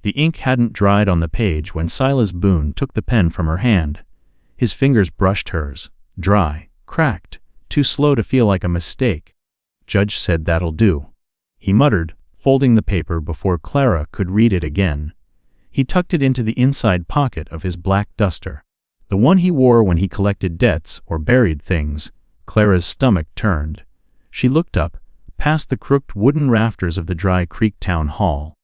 The ink hadn't dried on the page when Silas Boone took the pen from her hand. His fingers brushed hers, dry, cracked, too slow to feel like a mistake. "Judge said that'll do," he muttered, folding the paper before Clara could read it again. He tucked it into the inside pocket of his black duster, the one he wore when he collected debts or buried things. Clara's stomach turned. She looked up, past the crooked wooden rafters of the Dry Creek Town Hall,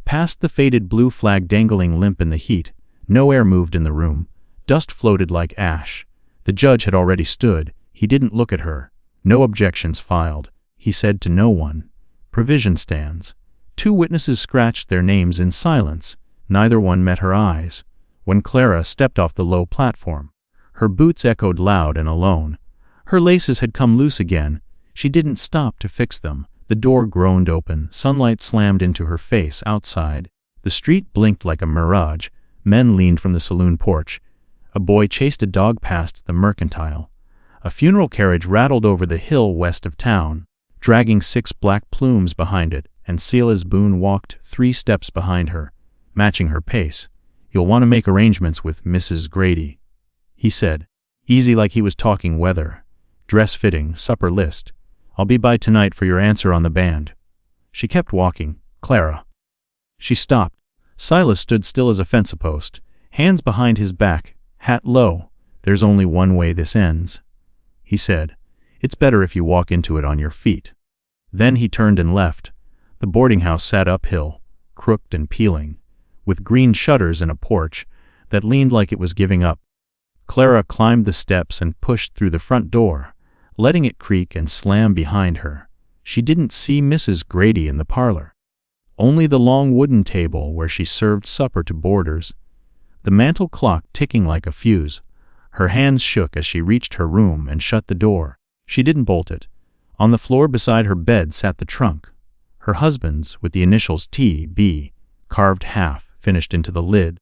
past the faded blue flag dangling limp in the heat. No air moved in the room. Dust floated like ash. The judge had already stood. He didn't look at her. "No objections filed," he said to no one. "Provision stands." 2 witnesses scratched their names in silence. Neither one met her eyes. When Clara stepped off the low platform, her boots echoed loud and alone. Her laces had come loose again. She didn't stop to fix them. The door groaned open. Sunlight slammed into her face outside. The street blinked like a mirage. Men leaned from the saloon porch. A boy chased a dog past the mercantile. A funeral carriage rattled over the hill west of town, dragging 6 black plumes behind it, and Silas Boone walked 3 steps behind her, matching her pace. "You'll want to make arrangements with Mrs. Grady," he said, easy like he was talking weather. "Dress fitting, supper list. I'll be by tonight for your answer on the band." She kept walking. "Clara." She stopped. Silas stood still as a fence post, hands behind his back, hat low. "There's only one way this ends," he said. "It's better if you walk into it on your feet." Then he turned and left. The boarding house sat uphill, crooked and peeling, with green shutters and a porch that leaned like it was giving up. Clara climbed the steps and pushed through the front door, letting it creak and slam behind her. She didn't see Mrs. Grady in the parlor. Only the long wooden table where she served supper to boarders. The mantel clock ticking like a fuse. Her hands shook as she reached her room and shut the door. She didn't bolt it. On the floor beside her bed sat the trunk. Her husband's, with the initials T.B., carved half, finished into the lid.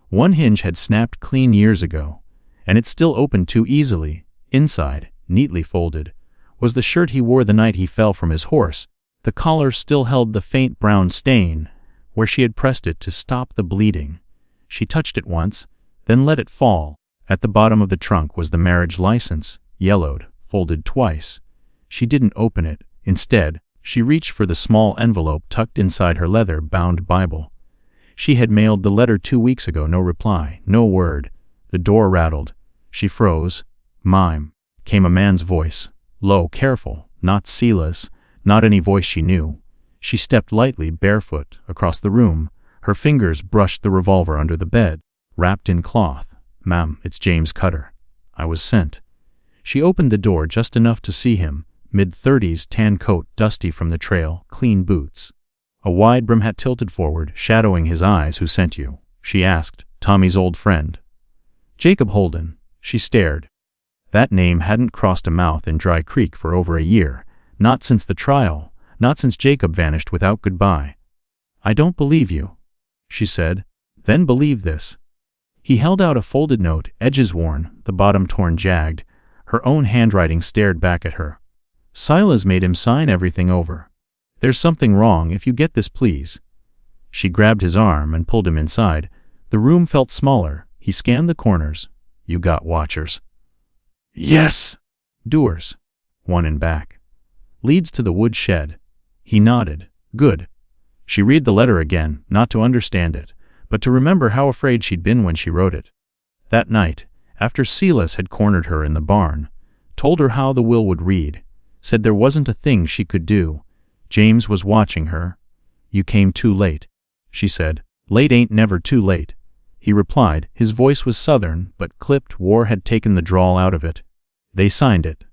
One hinge had snapped clean years ago, and it still opened too easily. Inside, neatly folded, was the shirt he wore the night he fell from his horse. The collar still held the faint brown stain, where she had pressed it to stop the bleeding. She touched it once, then let it fall. At the bottom of the trunk was the marriage license, yellowed, folded twice. She didn't open it. Instead, she reached for the small envelope tucked inside her leather-bound Bible. She had mailed the letter 2 weeks ago. No reply, no word. The door rattled. She froze. "Mime," came a man's voice. Low, careful, not Silas, not any voice she knew. She stepped lightly, barefoot, across the room. Her fingers brushed the revolver under the bed, wrapped in cloth. "Ma'am, it's James Cutter. I was sent." She opened the door just enough to see him, mid-30s, tan coat, dusty from the trail, clean boots. A wide brim hat tilted forward, shadowing his eyes. "Who sent you?" she asked. "Tommy's old friend." "Jacob Holden." She stared. That name hadn't crossed a mouth in Dry Creek for over a year, not since the trial, not since Jacob vanished without goodbye. "I don't believe you," she said. "Then believe this." He held out a folded note, edges worn, the bottom torn jagged. Her own handwriting stared back at her. "Silas made him sign everything over. There's something wrong. If you get this, please." She grabbed his arm and pulled him inside. The room felt smaller. He scanned the corners. "You got watchers?" "Yes." "Doors?" "One in back. Leads to the wood shed." He nodded. "Good." She read the letter again, not to understand it, but to remember how afraid she'd been when she wrote it. That night, after Silas had cornered her in the barn, told her how the will would read, said there wasn't a thing she could do. James was watching her. "You came too late," she said. "Late ain't never too late," he replied. His voice was southern, but clipped. War had taken the drawl out of it. "They signed it,"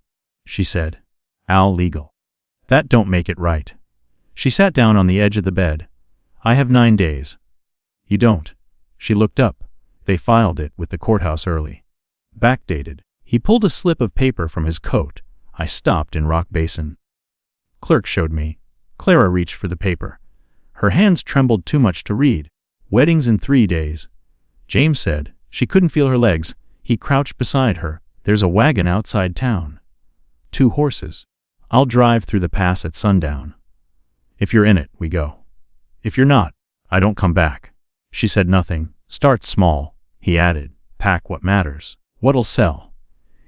she said. "Al legal. That don't make it right." She sat down on the edge of the bed. "I have 9 days." "You don't." She looked up. "They filed it with the courthouse early. Backdated." He pulled a slip of paper from his coat. "I stopped in Rock Basin. Clerk showed me." Clara reached for the paper. Her hands trembled too much to read. "Weddings in 3 days." James said. She couldn't feel her legs. He crouched beside her. "There's a wagon outside town. 2 horses. I'll drive through the pass at sundown. If you're in it, we go. If you're not, I don't come back." She said nothing. Start small, he added. Pack what matters. What'll sell?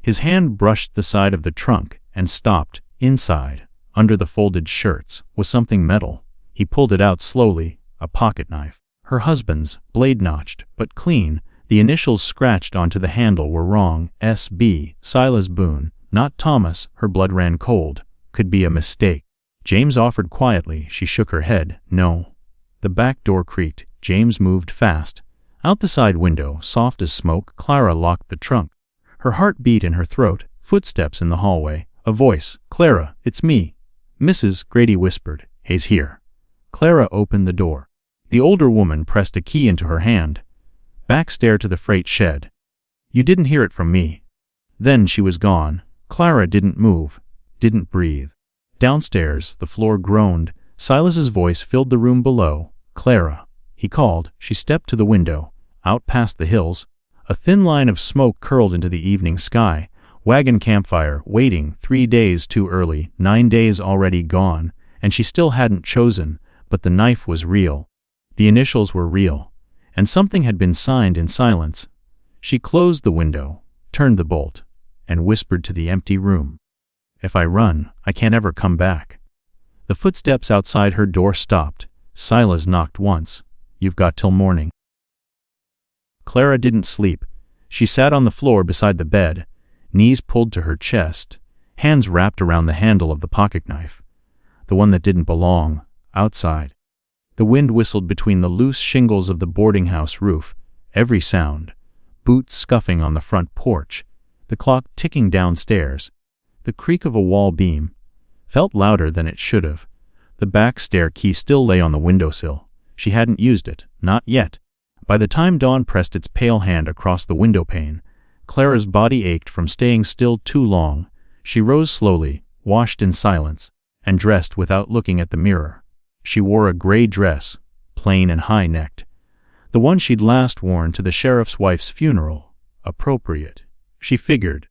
His hand brushed the side of the trunk and stopped. Inside, under the folded shirts, was something metal. He pulled it out slowly, a pocket knife. Her husband's, blade-notched, but clean. The initials scratched onto the handle were wrong. S.B. Silas Boone, not Thomas. Her blood ran cold. Could be a mistake. James offered quietly. She shook her head. No. The back door creaked. James moved fast. Out the side window, soft as smoke, Clara locked the trunk. Her heart beat in her throat. Footsteps in the hallway. A voice. Clara, it's me. Mrs. Grady whispered. He's here. Clara opened the door. The older woman pressed a key into her hand. Back stair to the freight shed. You didn't hear it from me. Then she was gone. Clara didn't move. Didn't breathe. Downstairs, the floor groaned. Silas's voice filled the room below. Clara, he called. She stepped to the window. Out past the hills. A thin line of smoke curled into the evening sky. Wagon campfire, waiting, 3 days too early, 9 days already gone, and she still hadn't chosen, but the knife was real. The initials were real, and something had been signed in silence. She closed the window, turned the bolt, and whispered to the empty room. If I run, I can't ever come back. The footsteps outside her door stopped. Silas knocked once. You've got till morning. Clara didn't sleep. She sat on the floor beside the bed, knees pulled to her chest, hands wrapped around the handle of the pocket knife, the one that didn't belong, outside. The wind whistled between the loose shingles of the boarding house roof, every sound, boots scuffing on the front porch, the clock ticking downstairs, the creak of a wall beam, felt louder than it should have. The back stair key still lay on the windowsill. She hadn't used it, not yet. By the time dawn pressed its pale hand across the window pane, Clara's body ached from staying still too long. She rose slowly, washed in silence, and dressed without looking at the mirror. She wore a gray dress, plain and high-necked, the one she'd last worn to the sheriff's wife's funeral. Appropriate, she figured.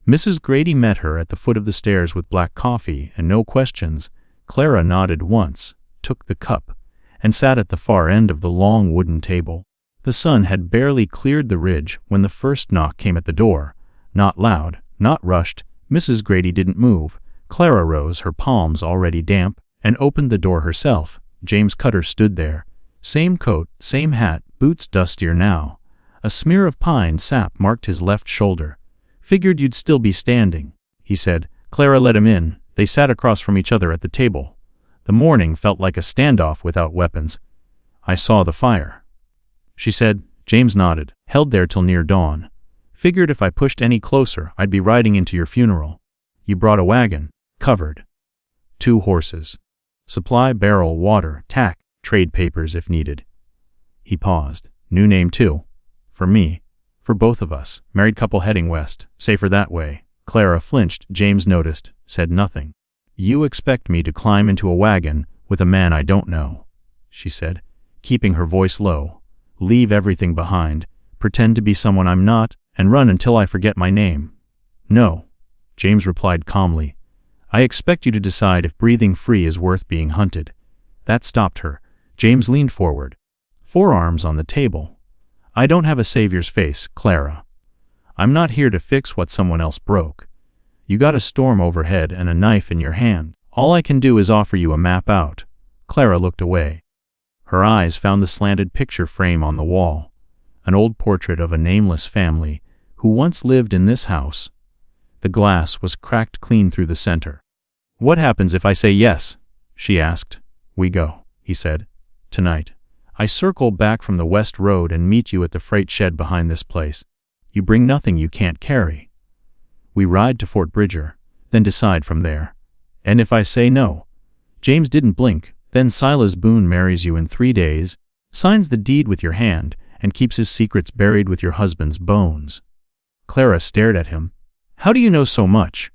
Mrs. Grady met her at the foot of the stairs with black coffee and no questions. Clara nodded once, took the cup, and sat at the far end of the long wooden table. The sun had barely cleared the ridge when the first knock came at the door. Not loud, not rushed. Mrs. Grady didn't move. Clara rose, her palms already damp, and opened the door herself. James Cutter stood there. Same coat, same hat, boots dustier now. A smear of pine sap marked his left shoulder. Figured you'd still be standing, he said. Clara let him in. They sat across from each other at the table. The morning felt like a standoff without weapons. I saw the fire, she said. James nodded. Held there till near dawn. Figured if I pushed any closer, I'd be riding into your funeral. You brought a wagon, covered. 2 horses. Supply, barrel, water, tack, trade papers if needed. He paused. New name too. For me. For both of us. Married couple heading west. Safer that way. Clara flinched. James noticed. Said nothing. You expect me to climb into a wagon with a man I don't know, she said, keeping her voice low. Leave everything behind, pretend to be someone I'm not, and run until I forget my name. No, James replied calmly. I expect you to decide if breathing free is worth being hunted. That stopped her. James leaned forward, forearms on the table. I don't have a savior's face, Clara. I'm not here to fix what someone else broke. You got a storm overhead and a knife in your hand. All I can do is offer you a map out. Clara looked away. Her eyes found the slanted picture frame on the wall, an old portrait of a nameless family who once lived in this house. The glass was cracked clean through the center. What happens if I say yes? She asked. We go, he said. Tonight. I circle back from the west road and meet you at the freight shed behind this place. You bring nothing you can't carry. We ride to Fort Bridger, then decide from there. And if I say no? James didn't blink. Then Silas Boone marries you in 3 days, signs the deed with your hand, and keeps his secrets buried with your husband's bones. Clara stared at him. How do you know so much?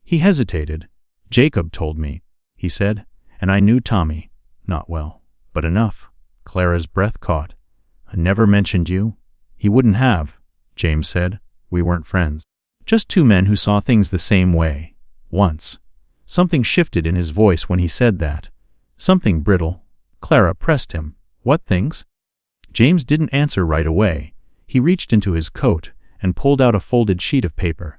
He hesitated. Jacob told me, he said, and I knew Tommy. Not well, but enough. Clara's breath caught. I never mentioned you. He wouldn't have, James said. We weren't friends. Just 2 men who saw things the same way. Once. Something shifted in his voice when he said that. Something brittle. Clara pressed him. What things? James didn't answer right away. He reached into his coat and pulled out a folded sheet of paper.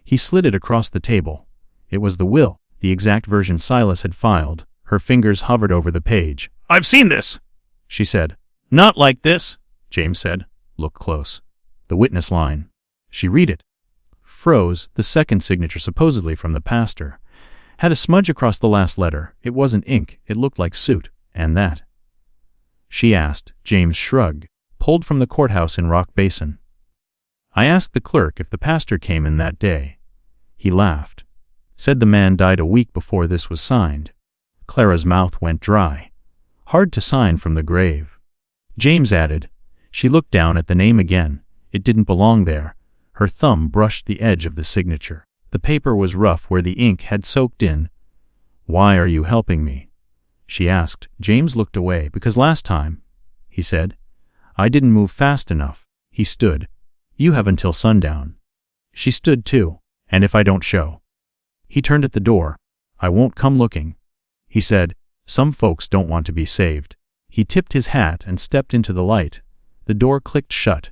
He slid it across the table. It was the will, the exact version Silas had filed. Her fingers hovered over the page. "I've seen this," she said. "Not like this," James said. "Look close." The witness line. She read it. Froze, the second signature supposedly from the pastor. Had a smudge across the last letter. It wasn't ink, it looked like soot. "And that?" she asked. James shrugged. "Pulled from the courthouse in Rock Basin. I asked the clerk if the pastor came in that day. He laughed. Said the man died a week before this was signed." Clara's mouth went dry. "Hard to sign from the grave." James added. She looked down at the name again. It didn't belong there. Her thumb brushed the edge of the signature. The paper was rough where the ink had soaked in. "Why are you helping me?" she asked. James looked away. "Because last time," he said, "I didn't move fast enough." He stood. "You have until sundown." She stood too. "And if I don't show?" He turned at the door. "I won't come looking," he said. "Some folks don't want to be saved." He tipped his hat and stepped into the light. The door clicked shut.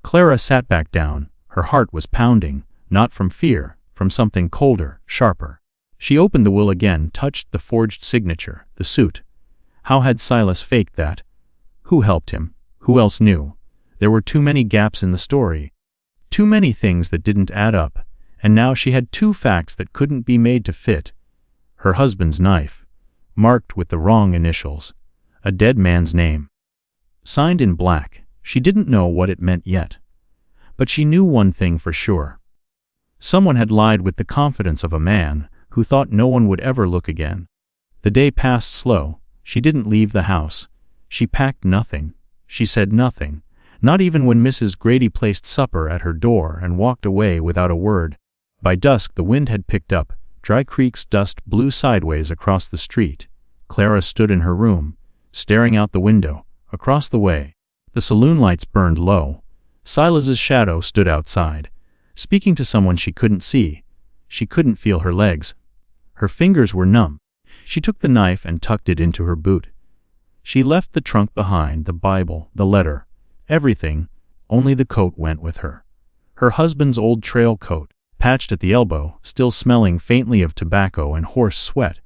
Clara sat back down. Her heart was pounding, not from fear, from something colder, sharper. She opened the will again, touched the forged signature, the suit. How had Silas faked that? Who helped him? Who else knew? There were too many gaps in the story. Too many things that didn't add up. And now she had two facts that couldn't be made to fit. Her husband's knife, marked with the wrong initials. A dead man's name. Signed in black. She didn't know what it meant yet. But she knew one thing for sure. Someone had lied with the confidence of a man who thought no one would ever look again. The day passed slow. She didn't leave the house. She packed nothing. She said nothing. Not even when Mrs. Grady placed supper at her door and walked away without a word. By dusk the wind had picked up. Dry Creek's dust blew sideways across the street. Clara stood in her room, staring out the window. Across the way, the saloon lights burned low. Silas's shadow stood outside, speaking to someone she couldn't see. She couldn't feel her legs. Her fingers were numb. She took the knife and tucked it into her boot. She left the trunk behind, the Bible, the letter, everything. Only the coat went with her. Her husband's old trail coat, patched at the elbow, still smelling faintly of tobacco and horse sweat.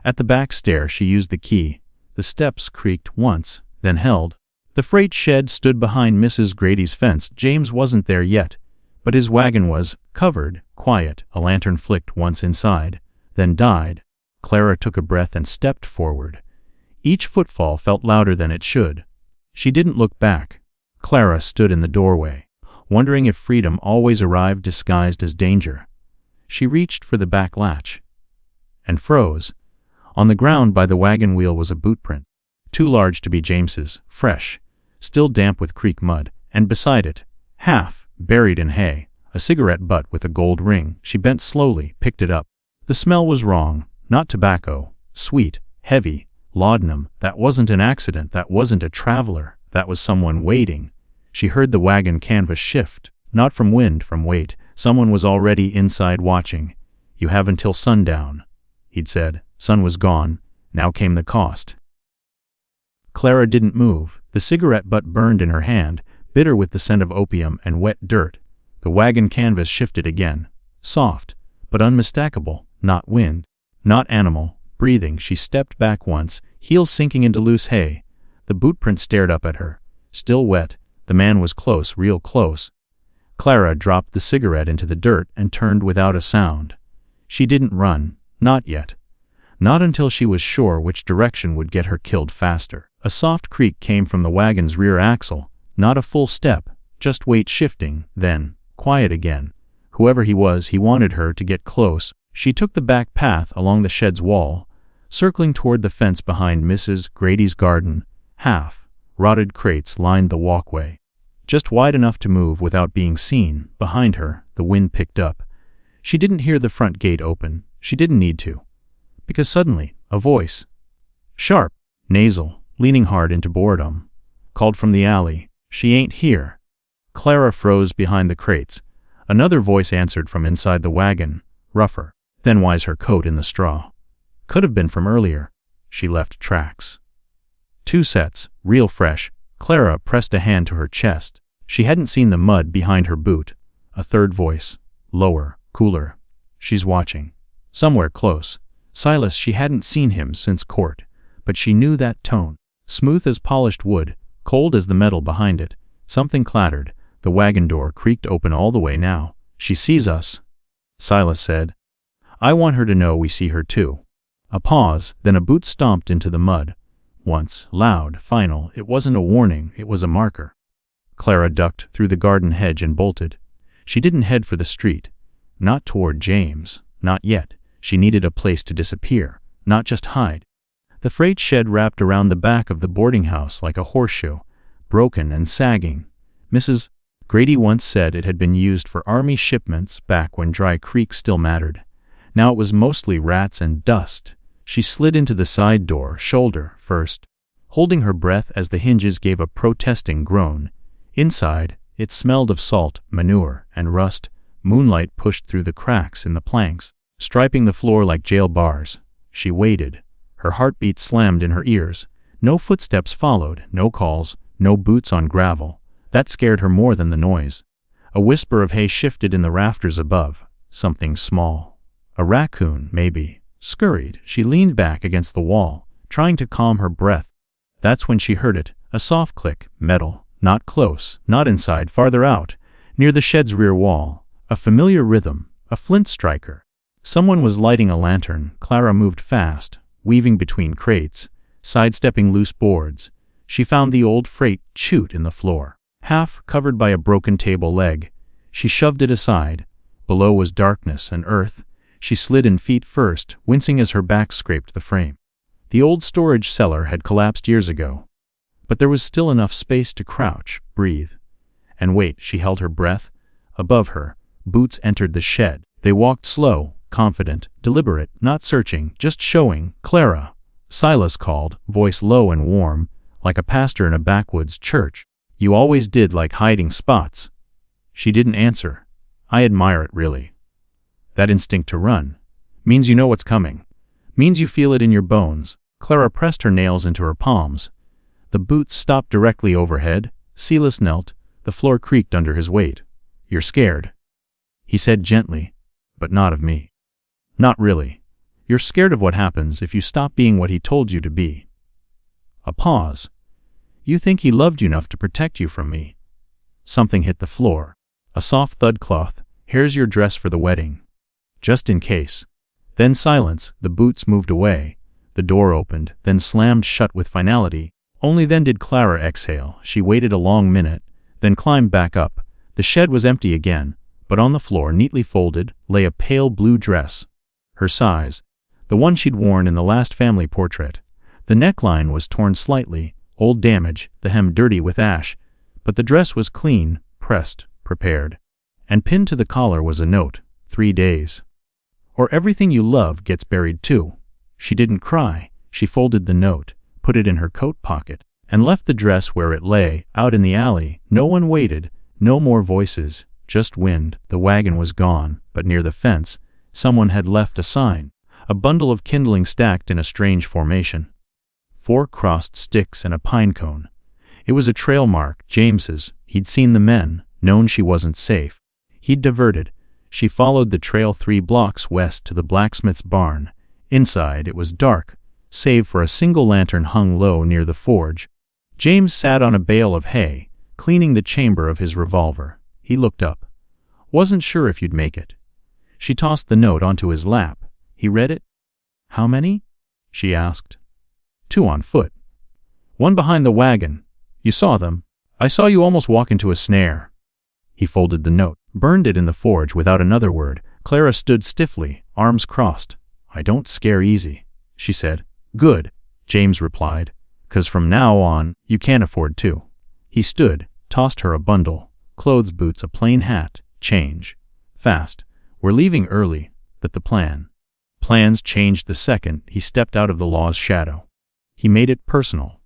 At the back stair she used the key. The steps creaked once, then held. The freight shed stood behind Mrs. Grady's fence. James wasn't there yet, but his wagon was, covered, quiet. A lantern flicked once inside, then died. Clara took a breath and stepped forward. Each footfall felt louder than it should. She didn't look back. Clara stood in the doorway, wondering if freedom always arrived disguised as danger. She reached for the back latch and froze. On the ground by the wagon wheel was a boot print, too large to be James's, fresh, still damp with creek mud, and beside it, half buried in hay, a cigarette butt with a gold ring. She bent slowly, picked it up. The smell was wrong, not tobacco, sweet, heavy, laudanum. That wasn't an accident, that wasn't a traveler, that was someone waiting. She heard the wagon canvas shift, not from wind, from weight. Someone was already inside watching. "You have until sundown," he'd said. Sun was gone. Now came the cost. Clara didn't move. The cigarette butt burned in her hand, bitter with the scent of opium and wet dirt. The wagon canvas shifted again. Soft, but unmistakable. Not wind. Not animal. Breathing. She stepped back once, heels sinking into loose hay. The bootprint stared up at her. Still wet. The man was close, real close. Clara dropped the cigarette into the dirt and turned without a sound. She didn't run. Not yet. Not until she was sure which direction would get her killed faster. A soft creak came from the wagon's rear axle, not a full step, just weight shifting, then, quiet again. Whoever he was, he wanted her to get close. She took the back path along the shed's wall, circling toward the fence behind Mrs. Grady's garden. Half-rotted crates lined the walkway, just wide enough to move without being seen. Behind her, the wind picked up. She didn't hear the front gate open. She didn't need to. Because suddenly, a voice, sharp, nasal, leaning hard into boredom, called from the alley, "She ain't here." Clara froze behind the crates. Another voice answered from inside the wagon, rougher. Then why's her coat in the straw? Could have been from earlier. She left tracks. 2 sets, real fresh. Clara pressed a hand to her chest. She hadn't seen the mud behind her boot. A third voice. Lower, cooler. She's watching. Somewhere close. Silas, she hadn't seen him since court, but she knew that tone. Smooth as polished wood, cold as the metal behind it. Something clattered. The wagon door creaked open all the way now. She sees us, Silas said. I want her to know we see her too. A pause, then a boot stomped into the mud. Once, loud, final. It wasn't a warning, it was a marker. Clara ducked through the garden hedge and bolted. She didn't head for the street. Not toward James. Not yet. She needed a place to disappear, not just hide. The freight shed wrapped around the back of the boarding house like a horseshoe, broken and sagging. Mrs. Grady once said it had been used for army shipments back when Dry Creek still mattered. Now it was mostly rats and dust. She slid into the side door, shoulder first, holding her breath as the hinges gave a protesting groan. Inside, it smelled of salt, manure, and rust. Moonlight pushed through the cracks in the planks, striping the floor like jail bars. She waited. Her heartbeat slammed in her ears. No footsteps followed, no calls, no boots on gravel. That scared her more than the noise. A whisper of hay shifted in the rafters above. Something small. A raccoon, maybe. Scurried. She leaned back against the wall, trying to calm her breath. That's when she heard it. A soft click. Metal. Not close. Not inside. Farther out. Near the shed's rear wall. A familiar rhythm. A flint striker. Someone was lighting a lantern. Clara moved fast, weaving between crates, sidestepping loose boards. She found the old freight chute in the floor, half covered by a broken table leg. She shoved it aside. Below was darkness and earth. She slid in feet first, wincing as her back scraped the frame. The old storage cellar had collapsed years ago, but there was still enough space to crouch, breathe, and wait. She held her breath. Above her, boots entered the shed. They walked slow, confident, deliberate, not searching, just showing. Clara, Silas called, voice low and warm, like a pastor in a backwoods church. You always did like hiding spots. She didn't answer. I admire it, really. That instinct to run. Means you know what's coming. Means you feel it in your bones. Clara pressed her nails into her palms. The boots stopped directly overhead. Silas knelt. The floor creaked under his weight. You're scared, he said gently, but not of me. Not really. You're scared of what happens if you stop being what he told you to be. A pause. You think he loved you enough to protect you from me. Something hit the floor. A soft thud. Cloth. Here's your dress for the wedding. Just in case. Then silence. The boots moved away. The door opened, then slammed shut with finality. Only then did Clara exhale. She waited a long minute, then climbed back up. The shed was empty again, but on the floor, neatly folded, lay a pale blue dress. Her size. The one she'd worn in the last family portrait. The neckline was torn slightly, old damage, the hem dirty with ash, but the dress was clean, pressed, prepared. And pinned to the collar was a note, 3 days. Or everything you love gets buried too. She didn't cry. She folded the note, put it in her coat pocket, and left the dress where it lay, out in the alley. No one waited, no more voices, just wind. The wagon was gone, but near the fence, someone had left a sign, a bundle of kindling stacked in a strange formation. 4 crossed sticks and a pine cone. It was a trail mark, James's. He'd seen the men, known she wasn't safe. He'd diverted. She followed the trail 3 blocks west to the blacksmith's barn. Inside, it was dark, save for a single lantern hung low near the forge. James sat on a bale of hay, cleaning the chamber of his revolver. He looked up. Wasn't sure if you'd make it. She tossed the note onto his lap. He read it. How many? She asked. 2 on foot. 1 behind the wagon. You saw them. I saw you almost walk into a snare. He folded the note, burned it in the forge without another word. Clara stood stiffly, arms crossed. I don't scare easy, she said. Good, James replied. 'Cause from now on, you can't afford to. He stood, tossed her a bundle, clothes, boots, a plain hat, change. Fast. We're leaving early. That the plan. Plans changed the second he stepped out of the law's shadow. He made it personal.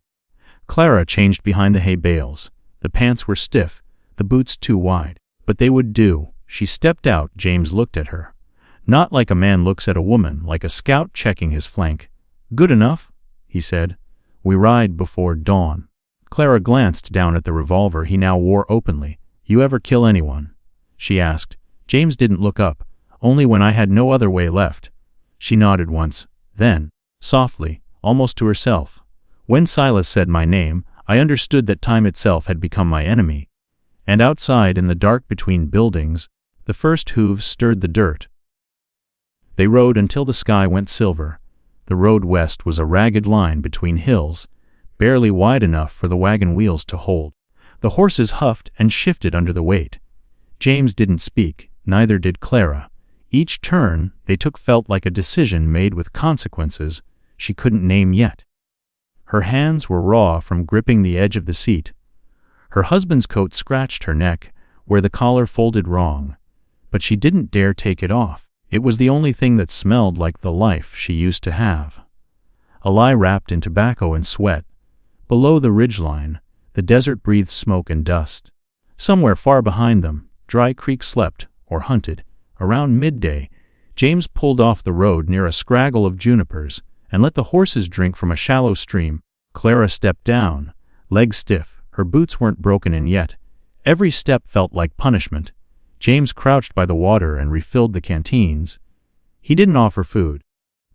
Clara changed behind the hay bales. The pants were stiff, the boots too wide, but they would do. She stepped out. James looked at her. Not like a man looks at a woman, like a scout checking his flank. Good enough, he said. We ride before dawn. Clara glanced down at the revolver he now wore openly. "You ever kill anyone?" she asked. James didn't look up. "Only when I had no other way left." She nodded once. Then, softly, almost to herself, "When Silas said my name, I understood that time itself had become my enemy." And outside in the dark between buildings, the first hooves stirred the dirt. They rode until the sky went silver. The road west was a ragged line between hills, barely wide enough for the wagon wheels to hold. The horses huffed and shifted under the weight. James didn't speak, neither did Clara. Each turn they took felt like a decision made with consequences she couldn't name yet. Her hands were raw from gripping the edge of the seat. Her husband's coat scratched her neck, where the collar folded wrong. But she didn't dare take it off. It was the only thing that smelled like the life she used to have. A lie wrapped in tobacco and sweat. Below the ridgeline, the desert breathed smoke and dust. Somewhere far behind them, Dry Creek slept, or hunted. Around midday, James pulled off the road near a scraggle of junipers and let the horses drink from a shallow stream. Clara stepped down, legs stiff. Her boots weren't broken in yet. Every step felt like punishment. James crouched by the water and refilled the canteens. He didn't offer food,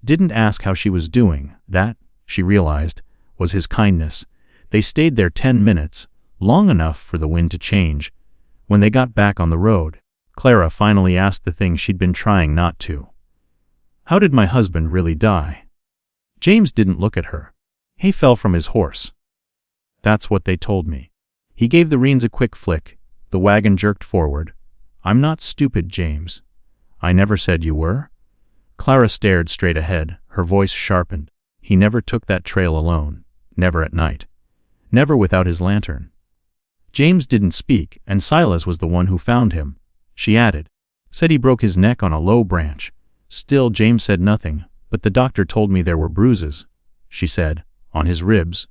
didn't ask how she was doing. That, she realized, was his kindness. They stayed there 10 minutes, long enough for the wind to change. When they got back on the road, Clara finally asked the thing she'd been trying not to. "How did my husband really die?" James didn't look at her. He fell from his horse. "That's what they told me." He gave the reins a quick flick. The wagon jerked forward. "I'm not stupid, James. I never said you were." Clara stared straight ahead, her voice sharpened. "He never took that trail alone. Never at night. Never without his lantern." James didn't speak, and Silas was the one who found him. She added, "Said he broke his neck on a low branch." Still James said nothing. "But the doctor told me there were bruises," she said, "on his ribs.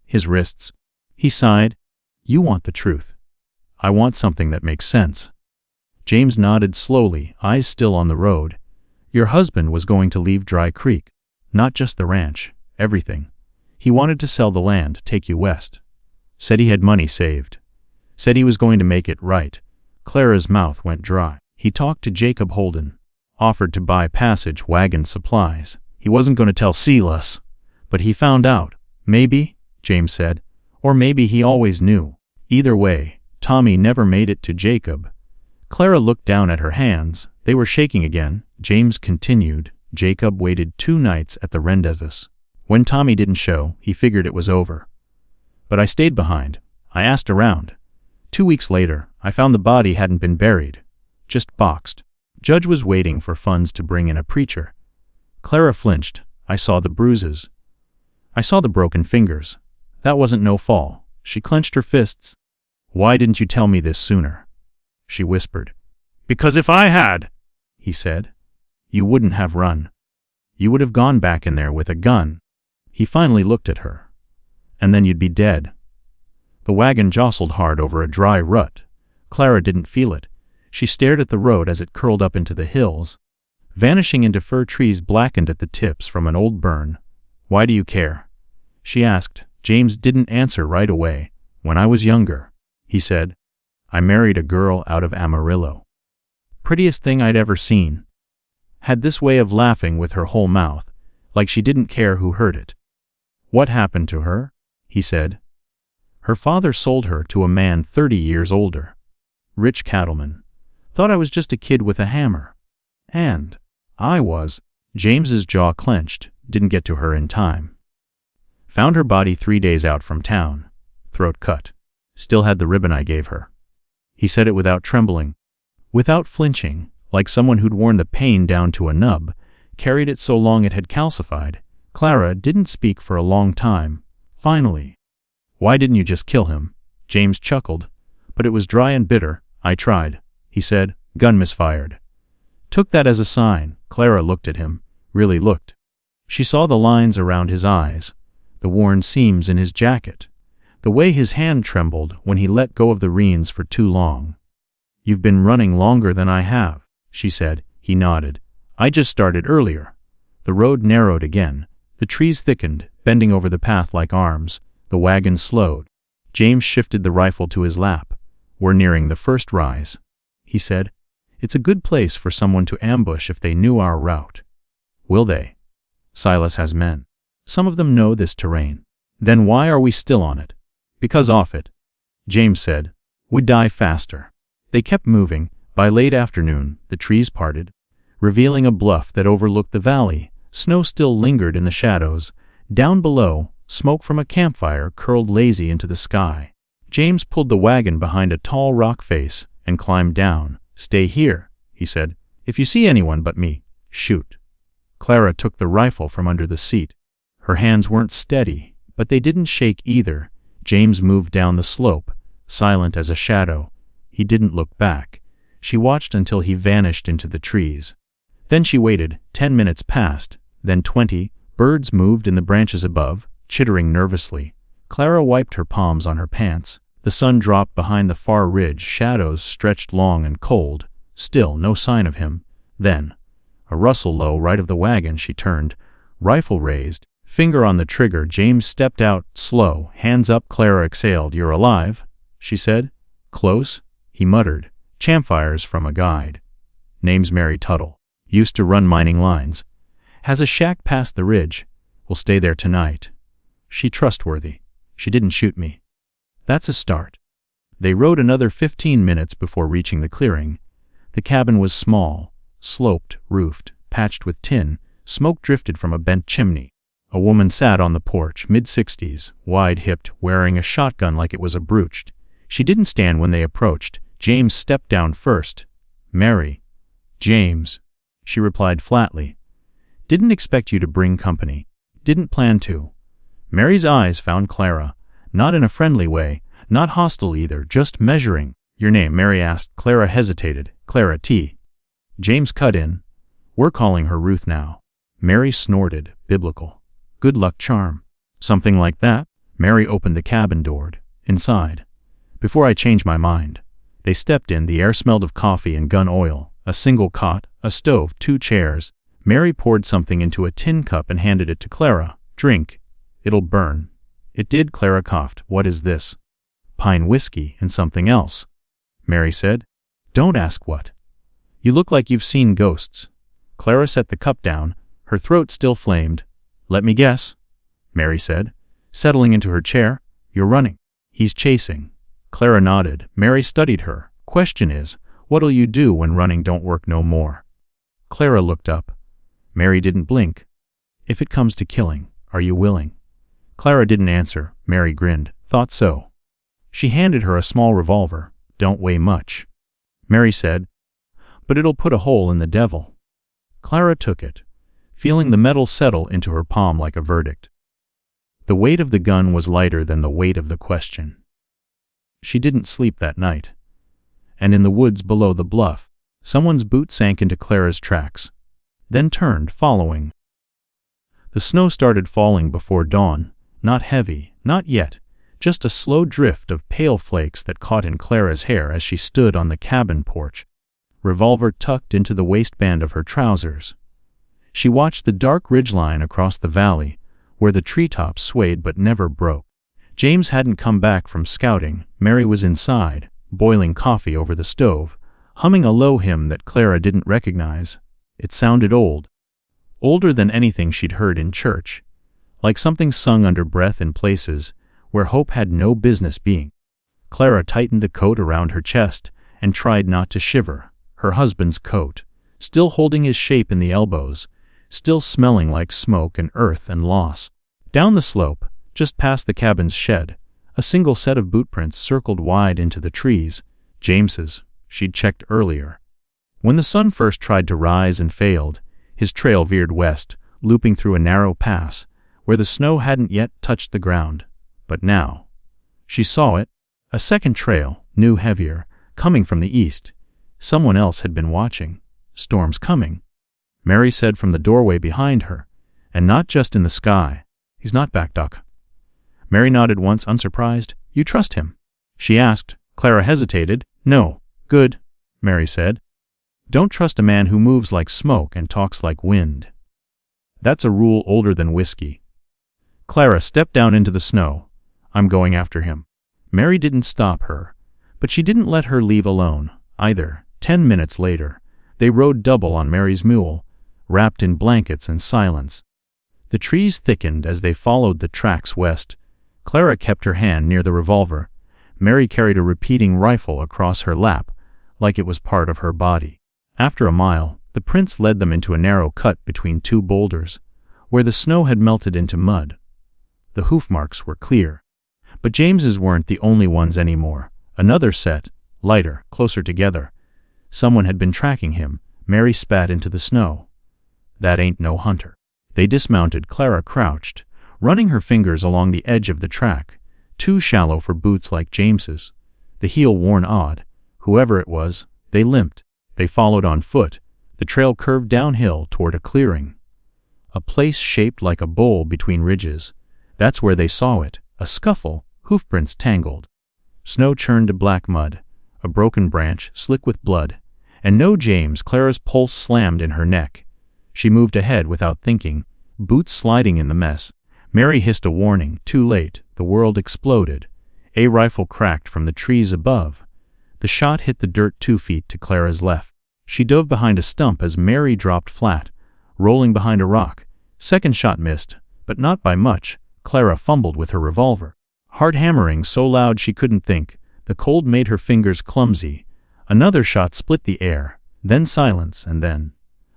His wrists." He sighed. "You want the truth. I want something that makes sense." James nodded slowly, eyes still on the road. "Your husband was going to leave Dry Creek. Not just the ranch, everything. He wanted to sell the land, take you west. Said he had money saved. Said he was going to make it right." Clara's mouth went dry. "He talked to Jacob Holden. Offered to buy passage wagon supplies. He wasn't going to tell Silas. But he found out. Maybe," James said. "Or maybe he always knew. Either way, Tommy never made it to Jacob." Clara looked down at her hands. They were shaking again. James continued. "Jacob waited 2 nights at the rendezvous. When Tommy didn't show, he figured it was over. But I stayed behind. I asked around. 2 weeks later, I found the body hadn't been buried. Just boxed. Judge was waiting for funds to bring in a preacher." Clara flinched. "I saw the bruises. I saw the broken fingers. That wasn't no fall." She clenched her fists. "Why didn't you tell me this sooner?" she whispered. "Because if I had," he said, "you wouldn't have run. You would have gone back in there with a gun." He finally looked at her. "And then you'd be dead." The wagon jostled hard over a dry rut. Clara didn't feel it. She stared at the road as it curled up into the hills, vanishing into fir trees blackened at the tips from an old burn. "Why do you care?" she asked. James didn't answer right away. "When I was younger," he said, "I married a girl out of Amarillo. Prettiest thing I'd ever seen. Had this way of laughing with her whole mouth, like she didn't care who heard it." "What happened to her?" he said. "Her father sold her to a man 30 years older. Rich cattleman. Thought I was just a kid with a hammer. And I was." James's jaw clenched, didn't get to her in time. "Found her body 3 days out from town. Throat cut. Still had the ribbon I gave her." He said it without trembling, without flinching, like someone who'd worn the pain down to a nub, carried it so long it had calcified. Clara didn't speak for a long time. Finally, "Why didn't you just kill him?" James chuckled, but it was dry and bitter. "I tried," he said. "Gun misfired." Took that as a sign. Clara looked at him, really looked. She saw the lines around his eyes, the worn seams in his jacket, the way his hand trembled when he let go of the reins for too long. "You've been running longer than I have," she said. He nodded. "I just started earlier." The road narrowed again. The trees thickened, bending over the path like arms. The wagon slowed. James shifted the rifle to his lap. "We're nearing the first rise," he said. "It's a good place for someone to ambush if they knew our route." "Will they?" "Silas has men. Some of them know this terrain." "Then why are we still on it?" "Because off it," James said, "we'd die faster." They kept moving. By late afternoon, the trees parted, revealing a bluff that overlooked the valley. Snow still lingered in the shadows. Down below, smoke from a campfire curled lazy into the sky. James pulled the wagon behind a tall rock face and climbed down. "Stay here," he said. "If you see anyone but me, shoot." Clara took the rifle from under the seat. Her hands weren't steady, but they didn't shake either. James moved down the slope, silent as a shadow. He didn't look back. She watched until he vanished into the trees. Then she waited. 10 minutes passed, then 20. Birds moved in the branches above, chittering nervously. Clara wiped her palms on her pants. The sun dropped behind the far ridge. Shadows stretched long and cold. Still no sign of him. Then, a rustle low right of the wagon. She turned, rifle raised, finger on the trigger. James stepped out, slow, hands up. Clara exhaled. "You're alive," she said. "Close?" he muttered. "Campfires from a guide. Name's Mary Tuttle. Used to run mining lines. Has a shack past the ridge. We'll stay there tonight. She trustworthy. She didn't shoot me." "That's a start." They rode another 15 minutes before reaching the clearing. The cabin was small, sloped, roofed, patched with tin. Smoke drifted from a bent chimney. A woman sat on the porch, mid-60s, wide-hipped, wearing a shotgun like it was a brooch. She didn't stand when they approached. James stepped down first. "Mary." "James," she replied flatly. "Didn't expect you to bring company. Didn't plan to." Mary's eyes found Clara, not in a friendly way, not hostile either, just measuring. "Your name?" Mary asked. Clara hesitated. "Clara T." James cut in. "We're calling her Ruth now." Mary snorted. "Biblical. Good luck charm." "Something like that." Mary opened the cabin door. "Inside." "Before I change my mind." They stepped in. The air smelled of coffee and gun oil. A single cot, a stove, 2 chairs. Mary poured something into a tin cup and handed it to Clara. "Drink. It'll burn." It did. Clara coughed. "What is this?" "Pine whiskey and something else," Mary said. "Don't ask what." "You look like you've seen ghosts." Clara set the cup down. Her throat still flamed. "Let me guess," Mary said, settling into her chair. "You're running." "He's chasing." Clara nodded. Mary studied her. "Question is, what'll you do when running don't work no more?" Clara looked up. Mary didn't blink. "If it comes to killing, are you willing?" Clara didn't answer. Mary grinned. "Thought so." She handed her a small revolver. "Don't weigh much," Mary said, "but it'll put a hole in the devil." Clara took it, feeling the metal settle into her palm like a verdict. The weight of the gun was lighter than the weight of the question. She didn't sleep that night. And in the woods below the bluff, someone's boot sank into Clara's tracks, then turned, following. The snow started falling before dawn, not heavy, not yet, just a slow drift of pale flakes that caught in Clara's hair as she stood on the cabin porch, revolver tucked into the waistband of her trousers. She watched the dark ridgeline across the valley, where the treetops swayed but never broke. James hadn't come back from scouting. Mary was inside, boiling coffee over the stove, humming a low hymn that Clara didn't recognize. It sounded old, older than anything she'd heard in church, like something sung under breath in places where hope had no business being. Clara tightened the coat around her chest and tried not to shiver. Her husband's coat, still holding his shape in the elbows, still smelling like smoke and earth and loss. Down the slope, just past the cabin's shed, a single set of bootprints circled wide into the trees. James's, she'd checked earlier. When the sun first tried to rise and failed, his trail veered west, looping through a narrow pass, where the snow hadn't yet touched the ground. But now, she saw it, a second trail, new, heavier, coming from the east. Someone else had been watching. "Storm's coming," Mary said from the doorway behind her, "and not just in the sky." "He's not back, Doc." Mary nodded once, unsurprised. "You trust him?" she asked. Clara hesitated. "No." "Good," Mary said. "Don't trust a man who moves like smoke and talks like wind. That's a rule older than whiskey." Clara stepped down into the snow. "I'm going after him." Mary didn't stop her, but she didn't let her leave alone, either. 10 minutes later, they rode double on Mary's mule, wrapped in blankets and silence. The trees thickened as they followed the tracks west. Clara kept her hand near the revolver. Mary carried a repeating rifle across her lap, like it was part of her body. After a mile, the prince led them into a narrow cut between two boulders, where the snow had melted into mud. The hoof marks were clear. But James's weren't the only ones anymore. Another set, lighter, closer together. Someone had been tracking him. Mary spat into the snow. That ain't no hunter. They dismounted. Clara crouched, running her fingers along the edge of the track, too shallow for boots like James's. The heel worn odd. Whoever it was, they limped. They followed on foot. The trail curved downhill toward a clearing. A place shaped like a bowl between ridges. That's where they saw it. A scuffle, hoofprints tangled. Snow churned to black mud, a broken branch slick with blood. And no James. Clara's pulse slammed in her neck. She moved ahead without thinking, boots sliding in the mess. Mary hissed a warning. Too late. The world exploded. A rifle cracked from the trees above. The shot hit the dirt 2 feet to Clara's left. She dove behind a stump as Mary dropped flat, rolling behind a rock. Second shot missed, but not by much. Clara fumbled with her revolver. Heart hammering so loud she couldn't think. The cold made her fingers clumsy. Another shot split the air, then silence, and then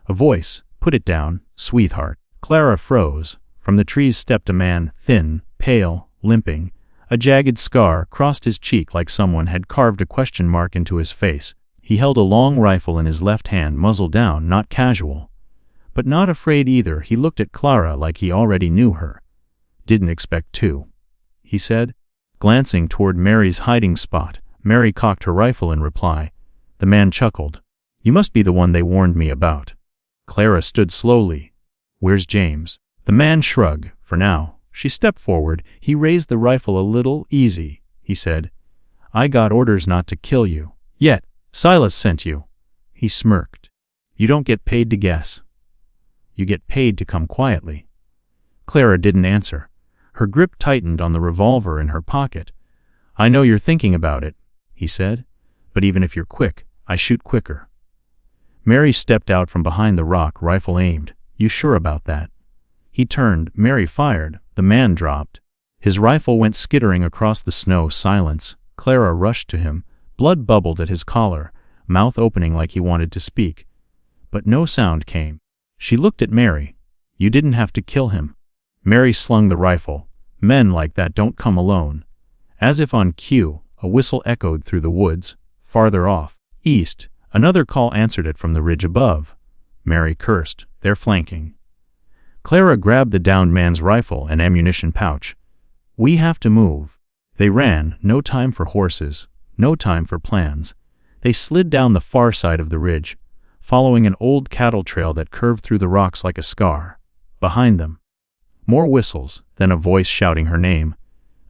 a voice. Put it down, sweetheart. Clara froze. From the trees stepped a man, thin, pale, limping. A jagged scar crossed his cheek like someone had carved a question mark into his face. He held a long rifle in his left hand, muzzle down, not casual. But not afraid either. He looked at Clara like he already knew her. Didn't expect to, he said, glancing toward Mary's hiding spot. Mary cocked her rifle in reply. The man chuckled. You must be the one they warned me about. Clara stood slowly. Where's James? The man shrugged. For now. She stepped forward. He raised the rifle a little. Easy, he said. I got orders not to kill you. Yet. Silas sent you. He smirked. You don't get paid to guess. You get paid to come quietly. Clara didn't answer. Her grip tightened on the revolver in her pocket. I know you're thinking about it, he said. But even if you're quick, I shoot quicker. Mary stepped out from behind the rock, rifle aimed. You sure about that? He turned. Mary fired. The man dropped. His rifle went skittering across the snow. Silence. Clara rushed to him. Blood bubbled at his collar, mouth opening like he wanted to speak. But no sound came. She looked at Mary. You didn't have to kill him. Mary slung the rifle. Men like that don't come alone. As if on cue, a whistle echoed through the woods. Farther off, east, another call answered it from the ridge above. Mary cursed. They're flanking. Clara grabbed the downed man's rifle and ammunition pouch. We have to move. They ran. No time for horses. No time for plans. They slid down the far side of the ridge, following an old cattle trail that curved through the rocks like a scar. Behind them, more whistles, then a voice shouting her name.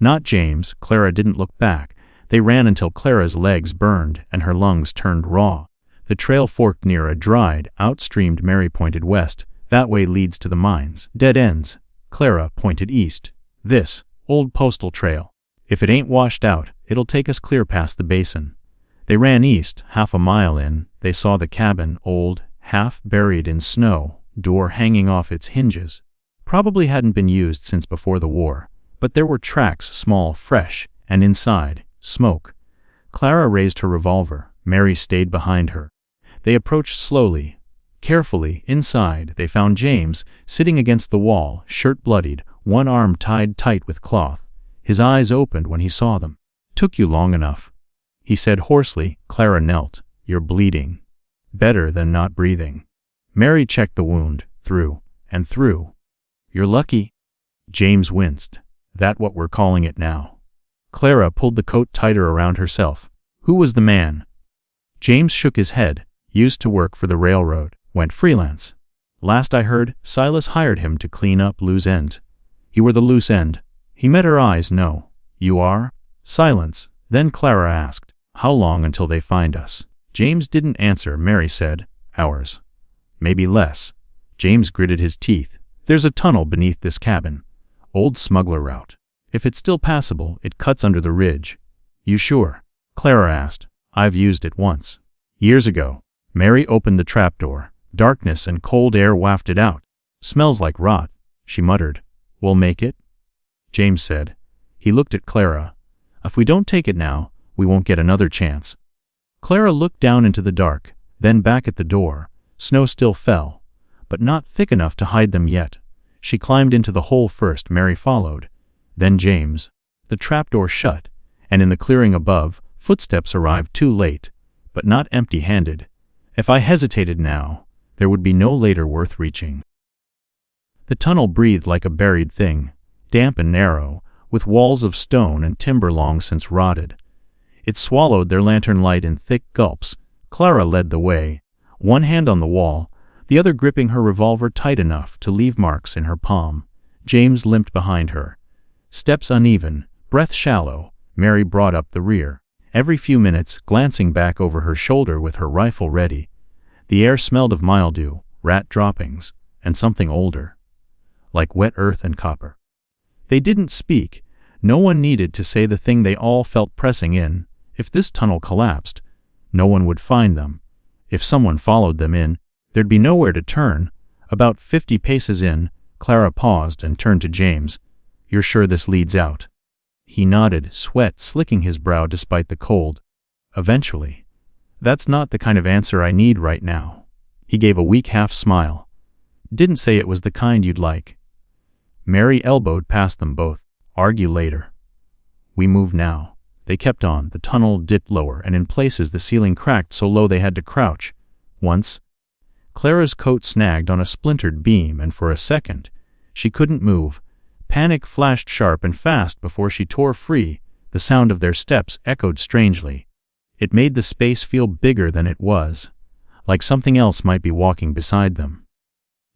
Not James. Clara didn't look back. They ran until Clara's legs burned and her lungs turned raw. The trail forked near a dried, out-streamed. Mary pointed west. That way leads to the mines. Dead ends. Clara pointed east. This, old postal trail. If it ain't washed out, it'll take us clear past the basin. They ran east. Half a mile in, they saw the cabin, old, half buried in snow, door hanging off its hinges. Probably hadn't been used since before the war, but there were tracks, small, fresh, and inside, smoke. Clara raised her revolver. Mary stayed behind her. They approached slowly, carefully. Inside, they found James, sitting against the wall, shirt bloodied, one arm tied tight with cloth. His eyes opened when he saw them. Took you long enough, he said hoarsely. Clara knelt. You're bleeding. Better than not breathing. Mary checked the wound, through and through. You're lucky. James winced. That what we're calling it now. Clara pulled the coat tighter around herself. Who was the man? James shook his head. Used to work for the railroad. Went freelance. Last I heard, Silas hired him to clean up loose ends. You were the loose end. He met her eyes. No. You are? Silence. Then Clara asked, how long until they find us? James didn't answer. Mary said, hours. Maybe less. James gritted his teeth. There's a tunnel beneath this cabin. Old smuggler route. If it's still passable, it cuts under the ridge. You sure? Clara asked. I've used it once. Years ago. Mary opened the trapdoor. Darkness and cold air wafted out. Smells like rot, she muttered. We'll make it? James said. He looked at Clara. If we don't take it now, we won't get another chance. Clara looked down into the dark, then back at the door. Snow still fell, but not thick enough to hide them yet. She climbed into the hole first. Mary followed. Then James. The trapdoor shut, and in the clearing above, footsteps arrived too late, but not empty-handed. If I hesitated now, there would be no later worth reaching. The tunnel breathed like a buried thing, damp and narrow, with walls of stone and timber long since rotted. It swallowed their lantern light in thick gulps. Clara led the way, one hand on the wall, the other gripping her revolver tight enough to leave marks in her palm. James limped behind her. Steps uneven, breath shallow, Mary brought up the rear. Every few minutes, glancing back over her shoulder with her rifle ready. The air smelled of mildew, rat droppings, and something older. Like wet earth and copper. They didn't speak. No one needed to say the thing they all felt pressing in. If this tunnel collapsed, no one would find them. If someone followed them in, there'd be nowhere to turn. About 50 paces in, Clara paused and turned to James. You're sure this leads out? He nodded, sweat slicking his brow despite the cold. Eventually. That's not the kind of answer I need right now. He gave a weak half smile. Didn't say it was the kind you'd like. Mary elbowed past them both. Argue later. We move now. They kept on. The tunnel dipped lower, and in places the ceiling cracked so low they had to crouch. Once, Clara's coat snagged on a splintered beam, and for a second, she couldn't move. Panic flashed sharp and fast before she tore free. The sound of their steps echoed strangely. It made the space feel bigger than it was, like something else might be walking beside them.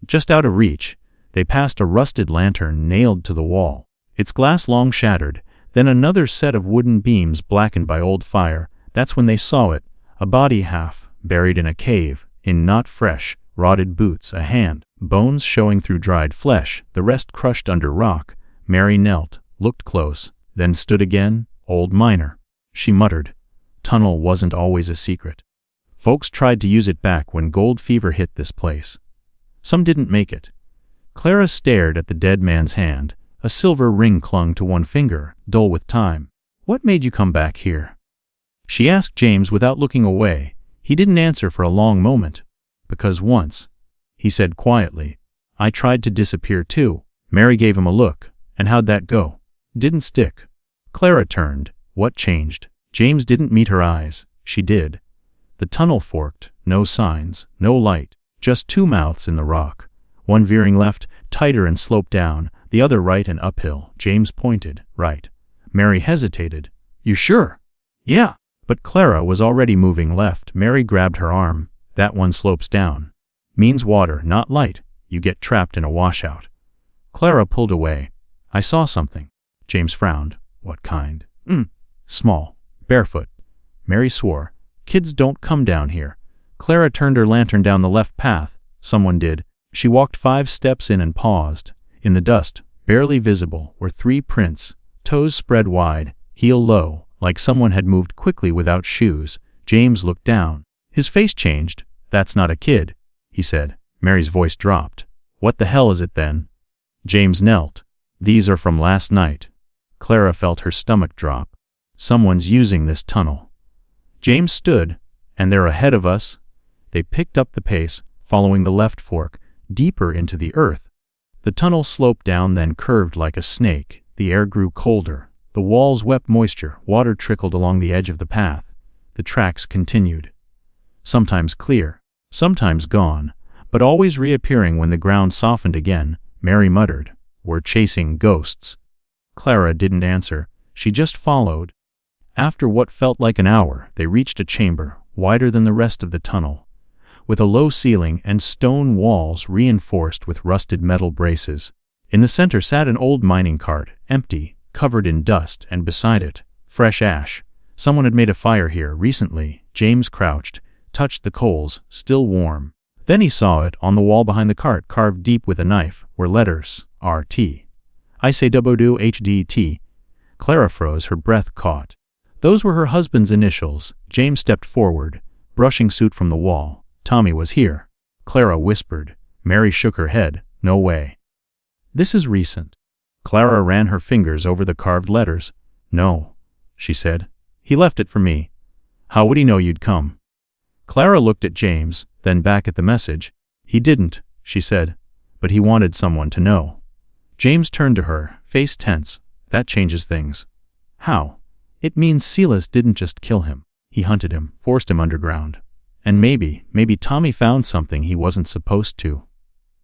Just out of reach, they passed a rusted lantern nailed to the wall, its glass long shattered, then another set of wooden beams blackened by old fire. That's when they saw it, a body half buried in a cave, in not fresh, rotted boots, a hand, bones showing through dried flesh, the rest crushed under rock. Mary knelt, looked close, then stood again. Old miner, she muttered. Tunnel wasn't always a secret. Folks tried to use it back when gold fever hit this place. Some didn't make it. Clara stared at the dead man's hand. A silver ring clung to one finger, dull with time. What made you come back here? She asked James without looking away. He didn't answer for a long moment. Because once, he said quietly, I tried to disappear too. Mary gave him a look. And how'd that go? Didn't stick. Clara turned. What changed? James didn't meet her eyes. She did. The tunnel forked. No signs, no light. Just two mouths in the rock. One veering left, tighter and sloped down. The other right and uphill. James pointed. Right. Mary hesitated. You sure? Yeah. But Clara was already moving left. Mary grabbed her arm. That one slopes down. Means water, not light. You get trapped in a washout. Clara pulled away. I saw something. James frowned. What kind? Small. Barefoot. Mary swore. Kids don't come down here. Clara turned her lantern down the left path. Someone did. She walked 5 steps in and paused. In the dust, barely visible, were 3 prints, toes spread wide, heel low, like someone had moved quickly without shoes. James looked down. His face changed. That's not a kid, he said. Mary's voice dropped. What the hell is it then? James knelt. These are from last night. Clara felt her stomach drop. Someone's using this tunnel. James stood. And they're ahead of us. They picked up the pace, following the left fork, deeper into the earth. The tunnel sloped down, then curved like a snake. The air grew colder. The walls wept moisture. Water trickled along the edge of the path. The tracks continued. Sometimes clear, sometimes gone, but always reappearing when the ground softened again. Mary muttered, We're chasing ghosts. Clara didn't answer. She just followed. After what felt like an hour, they reached a chamber, wider than the rest of the tunnel, with a low ceiling and stone walls reinforced with rusted metal braces. In the center sat an old mining cart, empty, covered in dust, and beside it, fresh ash. Someone had made a fire here recently. James crouched, touched the coals, still warm. Then he saw it on the wall behind the cart, carved deep with a knife, were letters, R.T. I say WDHDT. Clara froze, her breath caught. Those were her husband's initials. James stepped forward, brushing soot from the wall. Tommy was here. Clara whispered. Mary shook her head. No way. This is recent. Clara ran her fingers over the carved letters. No, she said. He left it for me. How would he know you'd come? Clara looked at James, then back at the message. He didn't, she said, but he wanted someone to know. James turned to her, face tense. That changes things. How? It means Silas didn't just kill him. He hunted him, forced him underground. And maybe Tommy found something he wasn't supposed to.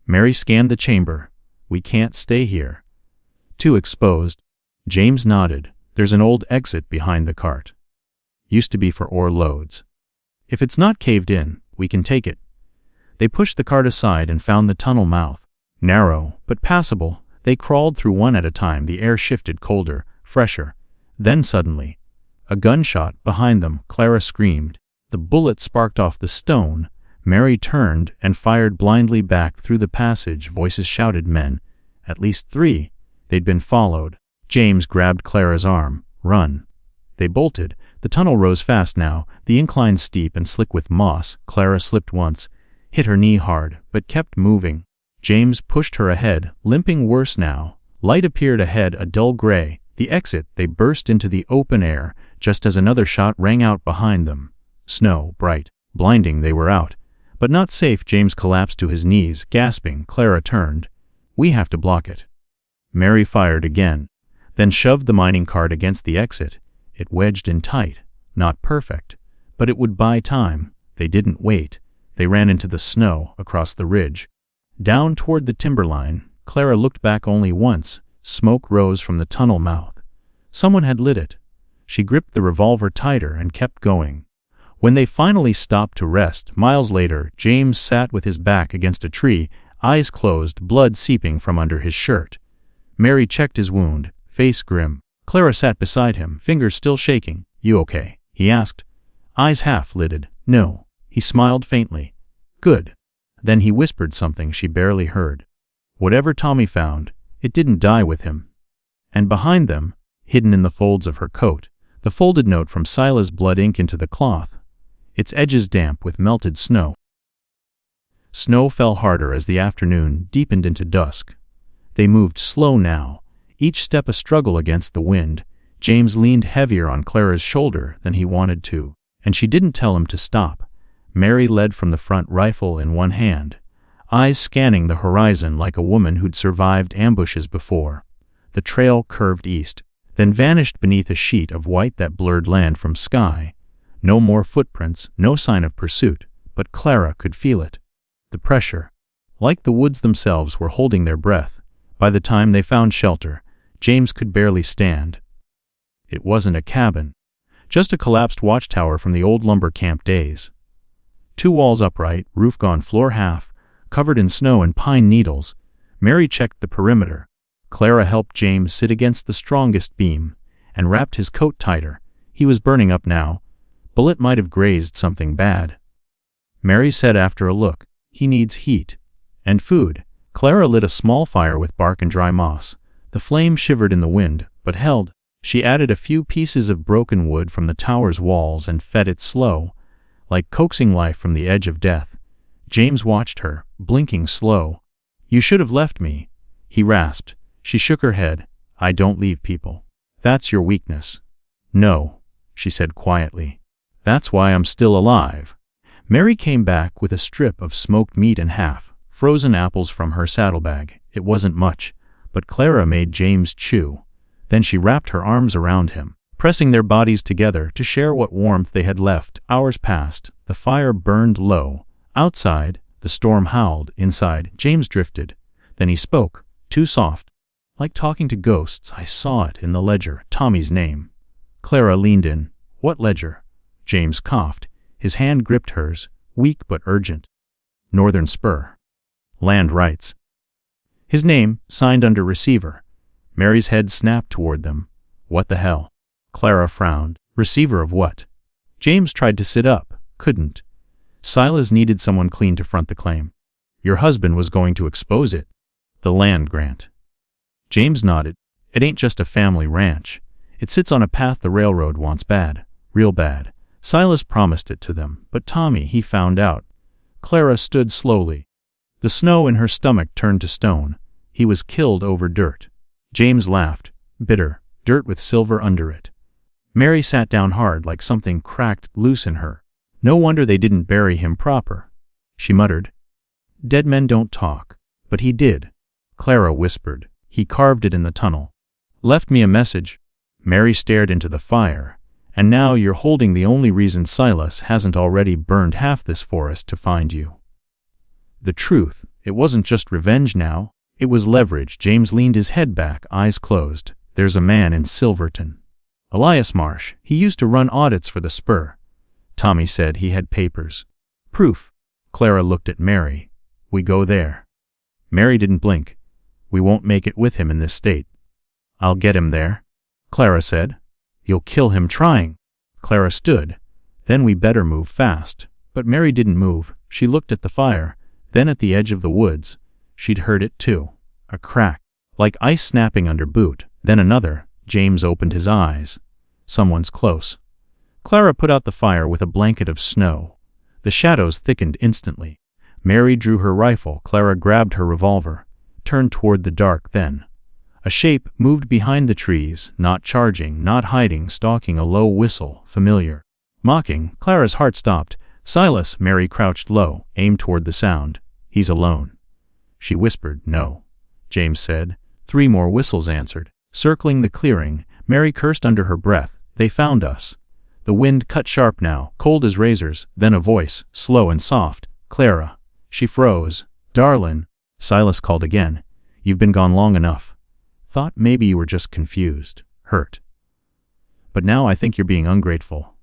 Mary scanned the chamber. We can't stay here. Too exposed. James nodded. There's an old exit behind the cart. Used to be for ore loads. If it's not caved in, we can take it. They pushed the cart aside and found the tunnel mouth. Narrow, but passable. They crawled through one at a time. The air shifted colder, fresher. Then suddenly, a gunshot behind them. Clara screamed. The bullet sparked off the stone. Mary turned and fired blindly back through the passage. Voices shouted. Men. At least 3. They'd been followed. James grabbed Clara's arm. Run. They bolted. The tunnel rose fast now, the incline steep and slick with moss. Clara slipped once, hit her knee hard, but kept moving. James pushed her ahead, limping worse now. Light appeared ahead, a dull gray. The exit. They burst into the open air, just as another shot rang out behind them. Snow, bright, blinding. They were out. But not safe. James collapsed to his knees, gasping. Clara turned. We have to block it. Mary fired again, then shoved the mining cart against the exit. It wedged in tight. Not perfect, but it would buy time. They didn't wait. They ran into the snow, across the ridge, down toward the timberline. Clara looked back only once. Smoke rose from the tunnel mouth. Someone had lit it. She gripped the revolver tighter and kept going. When they finally stopped to rest, miles later, James sat with his back against a tree, eyes closed, blood seeping from under his shirt. Mary checked his wound, face grim. Clara sat beside him, fingers still shaking. You okay? He asked. Eyes half-lidded. No. He smiled faintly. Good. Then he whispered something she barely heard. Whatever Tommy found, it didn't die with him. And behind them, hidden in the folds of her coat, the folded note from Silas. Blood ink into the cloth, its edges damp with melted snow. Snow fell harder as the afternoon deepened into dusk. They moved slow now, each step a struggle against the wind. James leaned heavier on Clara's shoulder than he wanted to, and she didn't tell him to stop. Mary led from the front, rifle in one hand, eyes scanning the horizon like a woman who'd survived ambushes before. The trail curved east, then vanished beneath a sheet of white that blurred land from sky. No more footprints, no sign of pursuit, but Clara could feel it. The pressure. Like the woods themselves were holding their breath. By the time they found shelter, James could barely stand. It wasn't a cabin, just a collapsed watchtower from the old lumber camp days. 2 walls upright, roof gone, floor half, covered in snow and pine needles. Mary checked the perimeter. Clara helped James sit against the strongest beam, and wrapped his coat tighter. He was burning up now. Bullet might have grazed something bad. Mary said after a look, he needs heat. And food. Clara lit a small fire with bark and dry moss. The flame shivered in the wind, but held. She added a few pieces of broken wood from the tower's walls and fed it slow, like coaxing life from the edge of death. James watched her, blinking slow. You should have left me, he rasped. She shook her head. I don't leave people. That's your weakness. No, she said quietly. That's why I'm still alive. Mary came back with a strip of smoked meat and half-frozen apples from her saddlebag. It wasn't much, but Clara made James chew. Then she wrapped her arms around him, pressing their bodies together to share what warmth they had left. Hours passed. The fire burned low. Outside, the storm howled. Inside, James drifted. Then he spoke, too soft, like talking to ghosts. I saw it in the ledger, Tommy's name. Clara leaned in. What ledger? James coughed. His hand gripped hers, weak but urgent. Northern Spur. Land rights. His name, signed under receiver. Mary's head snapped toward them. What the hell? Clara frowned. Receiver of what? James tried to sit up, couldn't. Silas needed someone clean to front the claim. Your husband was going to expose it. The land grant. James nodded. It ain't just a family ranch. It sits on a path the railroad wants bad, real bad. Silas promised it to them, but Tommy, he found out. Clara stood slowly. The snow in her stomach turned to stone. He was killed over dirt. James laughed, bitter, dirt with silver under it. Mary sat down hard like something cracked loose in her. No wonder they didn't bury him proper. She muttered, "Dead men don't talk." But he did. Clara whispered, "He carved it in the tunnel. Left me a message." Mary stared into the fire. "And now you're holding the only reason Silas hasn't already burned half this forest to find you." The truth, it wasn't just revenge now. It was leverage. James leaned his head back, eyes closed. "There's a man in Silverton. Elias Marsh. He used to run audits for the Spur. Tommy said he had papers. Proof." Clara looked at Mary. "We go there." Mary didn't blink. "We won't make it with him in this state." "I'll get him there," Clara said. "You'll kill him trying." Clara stood. "Then we better move fast." But Mary didn't move. She looked at the fire, then at the edge of the woods. She'd heard it too. A crack, like ice snapping under boot, then another. James opened his eyes. Someone's close. Clara put out the fire with a blanket of snow. The shadows thickened instantly. Mary drew her rifle. Clara grabbed her revolver, turned toward the dark. Then a shape moved behind the trees, not charging, not hiding, stalking, a low whistle, familiar, mocking. Clara's heart stopped. "Silas!" Mary crouched low, aimed toward the sound. "He's alone." She whispered, "No," James said. 3 more whistles answered. Circling the clearing, Mary cursed under her breath. "They found us." The wind cut sharp now, cold as razors, then a voice, slow and soft. "Clara." She froze. "Darlin'," Silas called again. "You've been gone long enough. Thought maybe you were just confused, hurt. But now I think you're being ungrateful."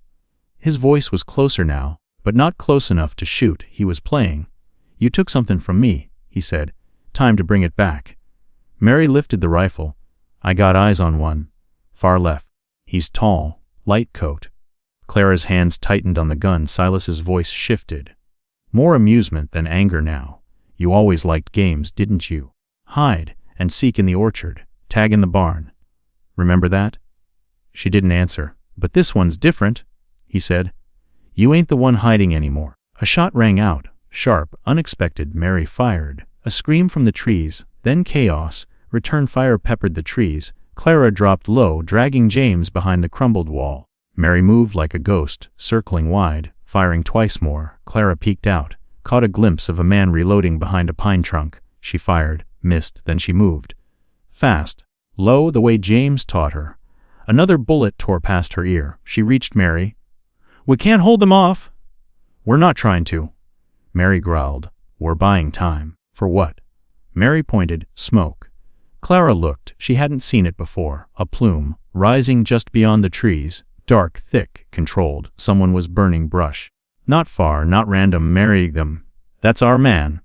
His voice was closer now, but not close enough to shoot. He was playing. "You took something from me," he said. "Time to bring it back." Mary lifted the rifle. "I got eyes on one. Far left. He's tall, light coat." Clara's hands tightened on the gun. Silas's voice shifted. More amusement than anger now. "You always liked games, didn't you? Hide and seek in the orchard, tag in the barn. Remember that?" She didn't answer. "But this one's different," he said. "You ain't the one hiding anymore." A shot rang out, sharp, unexpected. Mary fired. A scream from the trees, then chaos. Return fire peppered the trees. Clara dropped low, dragging James behind the crumbled wall. Mary moved like a ghost, circling wide, firing twice more. Clara peeked out, caught a glimpse of a man reloading behind a pine trunk. She fired, missed, then she moved. Fast, low, the way James taught her. Another bullet tore past her ear. She reached Mary. "We can't hold them off." "We're not trying to," Mary growled. "We're buying time." "For what?" Mary pointed. "Smoke." Clara looked. She hadn't seen it before. A plume, rising just beyond the trees. Dark, thick, controlled. Someone was burning brush. Not far, not random. Mary, them. "That's our man."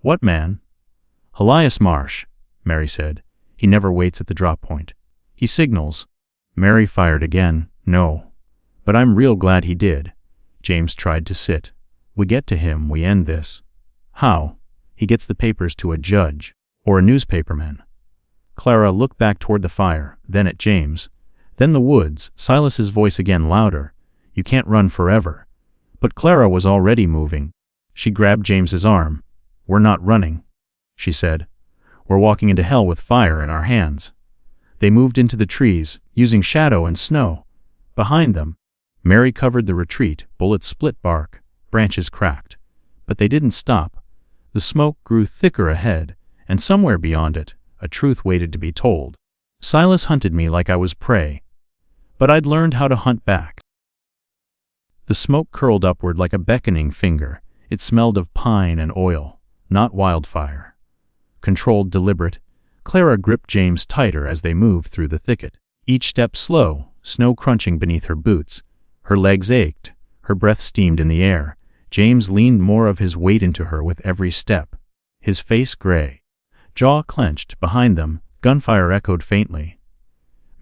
"What man?" "Elias Marsh," Mary said. "He never waits at the drop point. He signals." Mary fired again. "No. But I'm real glad he did." James tried to sit. "We get to him, we end this." "How?" "He gets the papers to a judge. Or a newspaperman." Clara looked back toward the fire, then at James. Then the woods. Silas's voice again, louder. "You can't run forever." But Clara was already moving. She grabbed James's arm. "We're not running," she said. "We're walking into hell with fire in our hands." They moved into the trees, using shadow and snow. Behind them, Mary covered the retreat. Bullets split bark, branches cracked. But they didn't stop. The smoke grew thicker ahead, and somewhere beyond it, a truth waited to be told. Silas hunted me like I was prey. But I'd learned how to hunt back. The smoke curled upward like a beckoning finger. It smelled of pine and oil, not wildfire. Controlled, deliberate. Clara gripped James tighter as they moved through the thicket. Each step slow, snow crunching beneath her boots. Her legs ached. Her breath steamed in the air. James leaned more of his weight into her with every step. His face gray. Jaw clenched. Behind them, gunfire echoed faintly.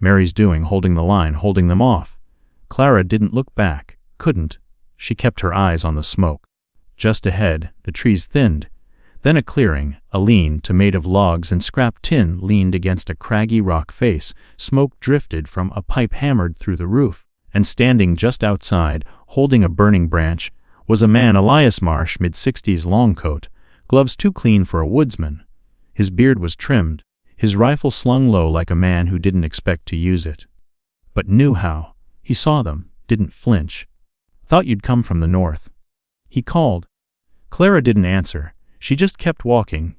Mary's doing, holding the line, holding them off. Clara didn't look back. Couldn't. She kept her eyes on the smoke. Just ahead, the trees thinned. Then a clearing, a lean-to made of logs and scrap tin leaned against a craggy rock face. Smoke drifted from a pipe hammered through the roof, and standing just outside, holding a burning branch, was a man. Elias Marsh, mid-60s, long coat, gloves too clean for a woodsman. His beard was trimmed, his rifle slung low like a man who didn't expect to use it, but knew how. He saw them, didn't flinch. "Thought you'd come from the north," he called. Clara didn't answer. She just kept walking,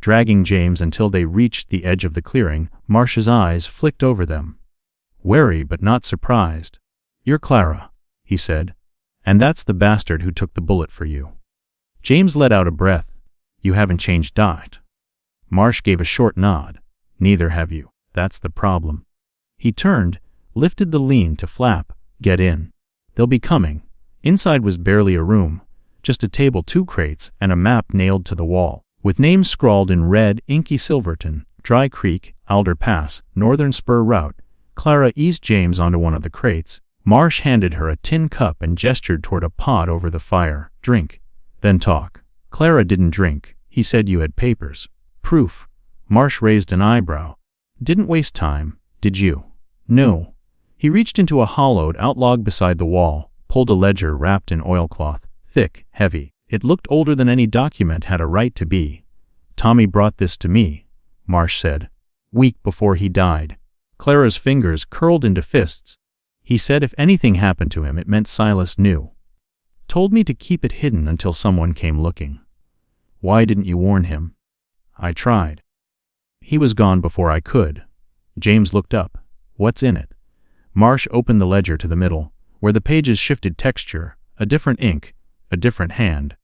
dragging James until they reached the edge of the clearing. Marsh's eyes flicked over them, wary but not surprised. "You're Clara," he said. "And that's the bastard who took the bullet for you." James let out a breath. "You haven't changed diet." Marsh gave a short nod. "Neither have you. That's the problem." He turned, lifted the lean-to flap. "Get in. They'll be coming." Inside was barely a room, just a table, 2 crates, and a map nailed to the wall, with names scrawled in red, inky: Silverton, Dry Creek, Alder Pass, Northern Spur Route. Clara eased James onto one of the crates. Marsh handed her a tin cup and gestured toward a pot over the fire. "Drink, then talk." Clara didn't drink. "He said you had papers." "Proof?" Marsh raised an eyebrow. "Didn't waste time, did you?" "No." He reached into a hollowed-out log beside the wall, pulled a ledger wrapped in oilcloth, thick, heavy. It looked older than any document had a right to be. "Tommy brought this to me," Marsh said. "Week before he died." Clara's fingers curled into fists. "He said if anything happened to him, it meant Silas knew. Told me to keep it hidden until someone came looking." "Why didn't you warn him?" "I tried. He was gone before I could." James looked up. "What's in it?" Marsh opened the ledger to the middle, where the pages shifted texture, a different ink, a different hand.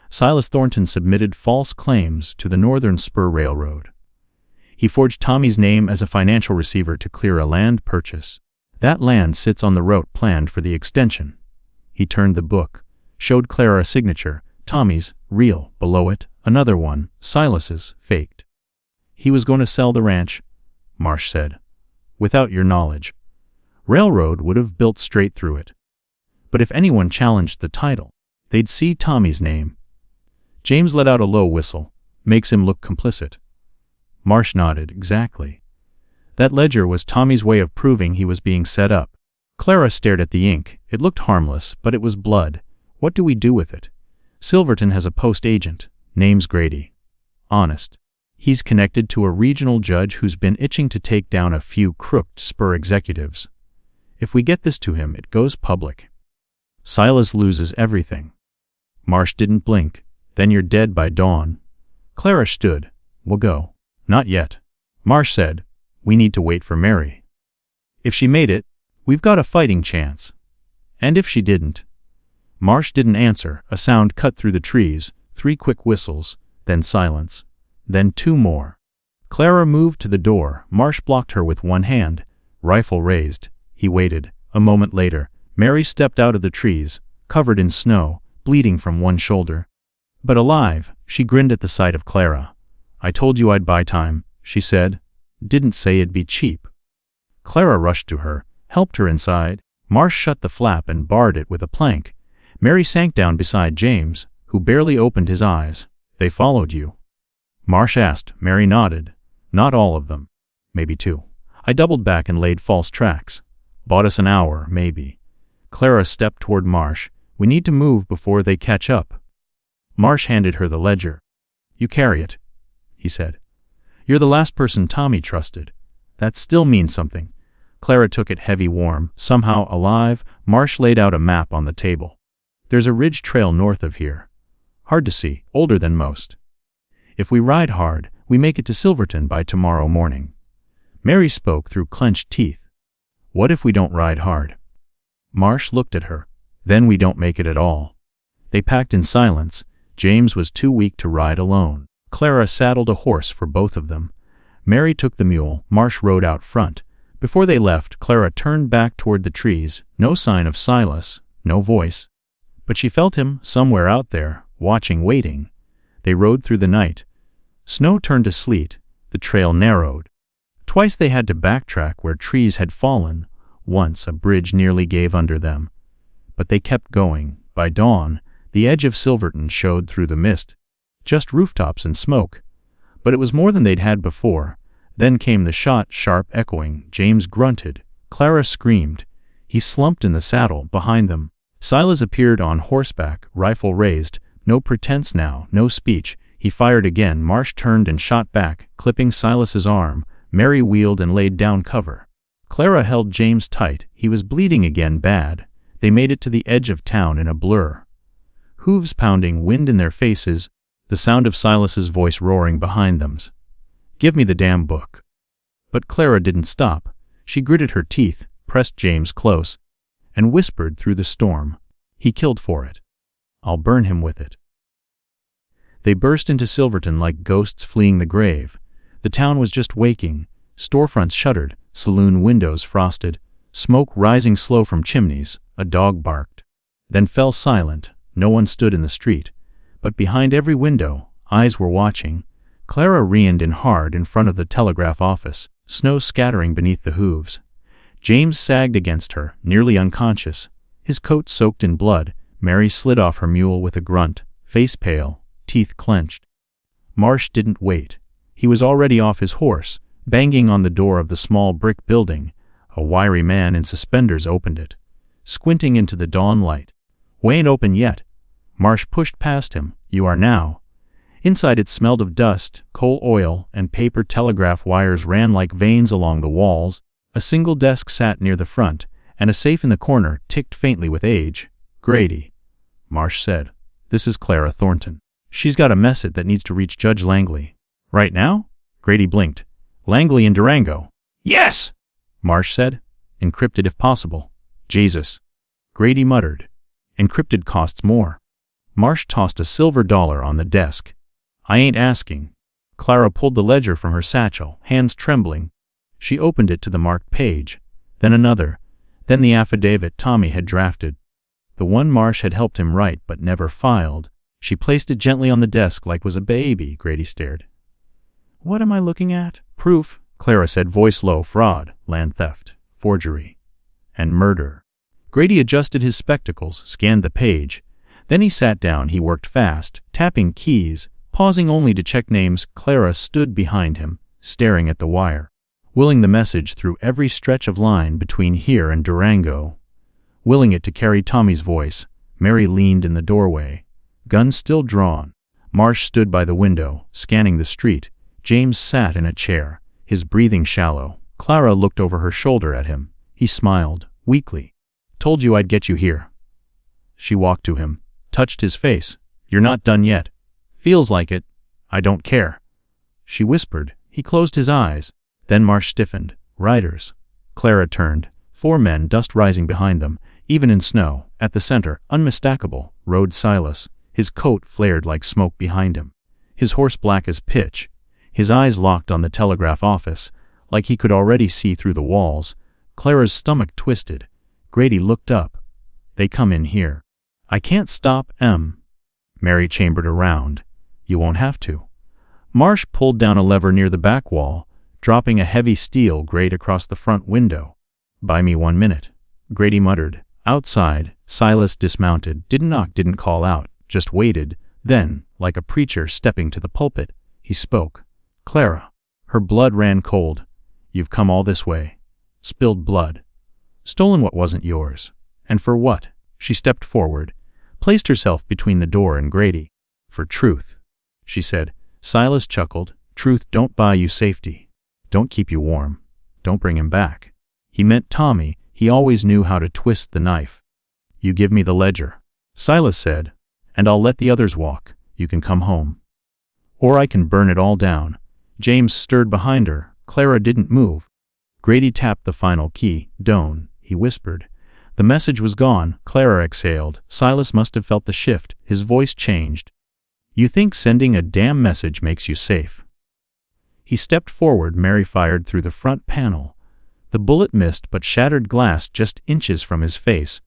Silas Thornton submitted false claims to the Northern Spur Railroad. He forged Tommy's name as a financial receiver to clear a land purchase. That land sits on the route planned for the extension. He turned the book, showed Clara a signature, Tommy's, real, below it, another one, Silas's, faked. "He was going to sell the ranch," Marsh said. "Without your knowledge. Railroad would have built straight through it. But if anyone challenged the title, they'd see Tommy's name." James let out a low whistle. "Makes him look complicit." Marsh nodded. "Exactly. That ledger was Tommy's way of proving he was being set up." Clara stared at the ink. It looked harmless, but it was blood. "What do we do with it?" "Silverton has a post agent. Name's Grady. Honest. He's connected to a regional judge who's been itching to take down a few crooked Spur executives. If we get this to him, it goes public. Silas loses everything." Marsh didn't blink. "Then you're dead by dawn." Clara stood. "We'll go." "Not yet," Marsh said. "We need to wait for Mary. If she made it, we've got a fighting chance. And if she didn't?" Marsh didn't answer. A sound cut through the trees, 3 quick whistles, then silence, then 2 more. Clara moved to the door. Marsh blocked her with one hand, rifle raised. He waited. A moment later, Mary stepped out of the trees, covered in snow, bleeding from one shoulder. But alive. She grinned at the sight of Clara. "I told you I'd buy time," she said. "Didn't say it'd be cheap." Clara rushed to her, helped her inside. Marsh shut the flap and barred it with a plank. Mary sank down beside James, who barely opened his eyes. "They followed you?" Marsh asked. Mary nodded. "Not all of them. Maybe 2. I doubled back and laid false tracks. Bought us an hour, maybe." Clara stepped toward Marsh. "We need to move before they catch up." Marsh handed her the ledger. "You carry it," he said. "You're the last person Tommy trusted. That still means something." Clara took it heavy, warm, somehow alive. Marsh laid out a map on the table. "There's a ridge trail north of here. Hard to see, older than most. If we ride hard, we make it to Silverton by tomorrow morning." Mary spoke through clenched teeth. "What if we don't ride hard?" Marsh looked at her. "Then we don't make it at all." They packed in silence. James was too weak to ride alone. Clara saddled a horse for both of them. Mary took the mule. Marsh rode out front. Before they left, Clara turned back toward the trees. No sign of Silas, no voice. But she felt him somewhere out there, watching, waiting. They rode through the night. Snow turned to sleet. The trail narrowed. Twice they had to backtrack where trees had fallen. Once a bridge nearly gave under them. But they kept going. By dawn, the edge of Silverton showed through the mist. Just rooftops and smoke. But it was more than they'd had before. Then came the shot, sharp echoing. James grunted. Clara screamed. He slumped in the saddle behind them. Silas appeared on horseback, rifle raised. No pretense now, no speech. He fired again. Marsh turned and shot back, clipping Silas's arm. Mary wheeled and laid down cover. Clara held James tight. He was bleeding again bad. They made it to the edge of town in a blur. Hooves pounding, wind in their faces, the sound of Silas's voice roaring behind them. "Give me the damn book." But Clara didn't stop. She gritted her teeth, pressed James close, and whispered through the storm, "He killed for it. I'll burn him with it." They burst into Silverton like ghosts fleeing the grave. The town was just waking. Storefronts shuttered, saloon windows frosted, smoke rising slow from chimneys. A dog barked. Then fell silent. No one stood in the street. But behind every window, eyes were watching. Clara reined in hard in front of the telegraph office, snow scattering beneath the hooves. James sagged against her, nearly unconscious, his coat soaked in blood. Mary slid off her mule with a grunt, face pale, teeth clenched. Marsh didn't wait. He was already off his horse, banging on the door of the small brick building. A wiry man in suspenders opened it, squinting into the dawn light. "We ain't open yet." Marsh pushed past him. "You are now." Inside it smelled of dust, coal oil, and paper. Telegraph wires ran like veins along the walls. A single desk sat near the front, and a safe in the corner ticked faintly with age. "Grady," Marsh said. "This is Clara Thornton. She's got a message that needs to reach Judge Langley." "Right now?" Grady blinked. "Langley in Durango." "Yes," Marsh said. "Encrypted if possible." "Jesus," Grady muttered. "Encrypted costs more." Marsh tossed a silver dollar on the desk. "I ain't asking." Clara pulled the ledger from her satchel, hands trembling. She opened it to the marked page, then another, then the affidavit Tommy had drafted. The one Marsh had helped him write but never filed. She placed it gently on the desk like was a baby. Grady stared. "What am I looking at?" "Proof," Clara said, voice low. "Fraud, land theft, forgery, and murder." Grady adjusted his spectacles, scanned the page. Then he sat down. He worked fast, tapping keys, pausing only to check names. Clara stood behind him, staring at the wire, willing the message through every stretch of line between here and Durango, willing it to carry Tommy's voice. Mary leaned in the doorway, gun still drawn. Marsh stood by the window, scanning the street. James sat in a chair, his breathing shallow. Clara looked over her shoulder at him. He smiled, weakly. "Told you I'd get you here." She walked to him, touched his face. "You're not done yet." "Feels like it. I don't care," she whispered. He closed his eyes. Then Marsh stiffened. "Riders." Clara turned. 4 men, dust rising behind them, even in snow. At the center, unmistakable, rode Silas. His coat flared like smoke behind him, his horse black as pitch. His eyes locked on the telegraph office, like he could already see through the walls. Clara's stomach twisted. Grady looked up. "They come in here." "I can't stop 'em." Mary chambered around. "You won't have to." Marsh pulled down a lever near the back wall, dropping a heavy steel grate across the front window. "Buy me 1 minute," Grady muttered. Outside, Silas dismounted, didn't knock, didn't call out, just waited. Then, like a preacher stepping to the pulpit, he spoke. "Clara." Her blood ran cold. "You've come all this way. Spilled blood. Stolen what wasn't yours. And for what?" She stepped forward, placed herself between the door and Grady. "For truth," she said. Silas chuckled. "Truth don't buy you safety. Don't keep you warm. Don't bring him back." He meant Tommy. He always knew how to twist the knife. "You give me the ledger," Silas said, "and I'll let the others walk. You can come home. Or I can burn it all down." James stirred behind her. Clara didn't move. Grady tapped the final key. "Doan," he whispered. The message was gone. Clara exhaled. Silas must have felt the shift. His voice changed. "You think sending a damn message makes you safe?" He stepped forward. Mary fired through the front panel. The bullet missed but shattered glass just inches from his face.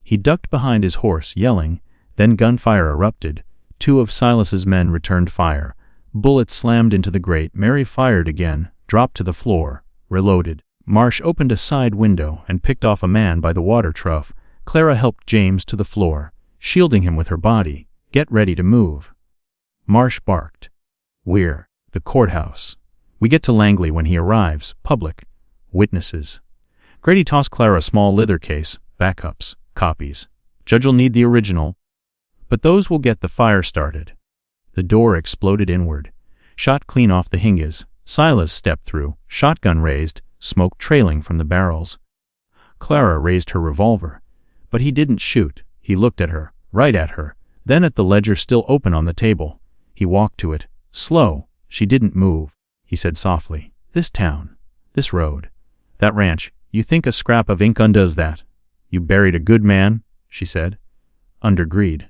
He ducked behind his horse, yelling. Then gunfire erupted. 2 of Silas's men returned fire. Bullets slammed into the grate. Mary fired again, dropped to the floor, reloaded. Marsh opened a side window and picked off a man by the water trough. Clara helped James to the floor, shielding him with her body. "Get ready to move." Marsh barked. "We're the courthouse. We get to Langley when he arrives. Public. Witnesses." Grady tossed Clara a small leather case. "Backups. Copies. Judge'll need the original. But those will get the fire started." The door exploded inward. Shot clean off the hinges. Silas stepped through, shotgun raised, smoke trailing from the barrels. Clara raised her revolver. But he didn't shoot. He looked at her, right at her, then at the ledger still open on the table. He walked to it. Slow. She didn't move. He said softly, "This town. This road. That ranch. You think a scrap of ink undoes that? You buried a good man," she said. "Under greed."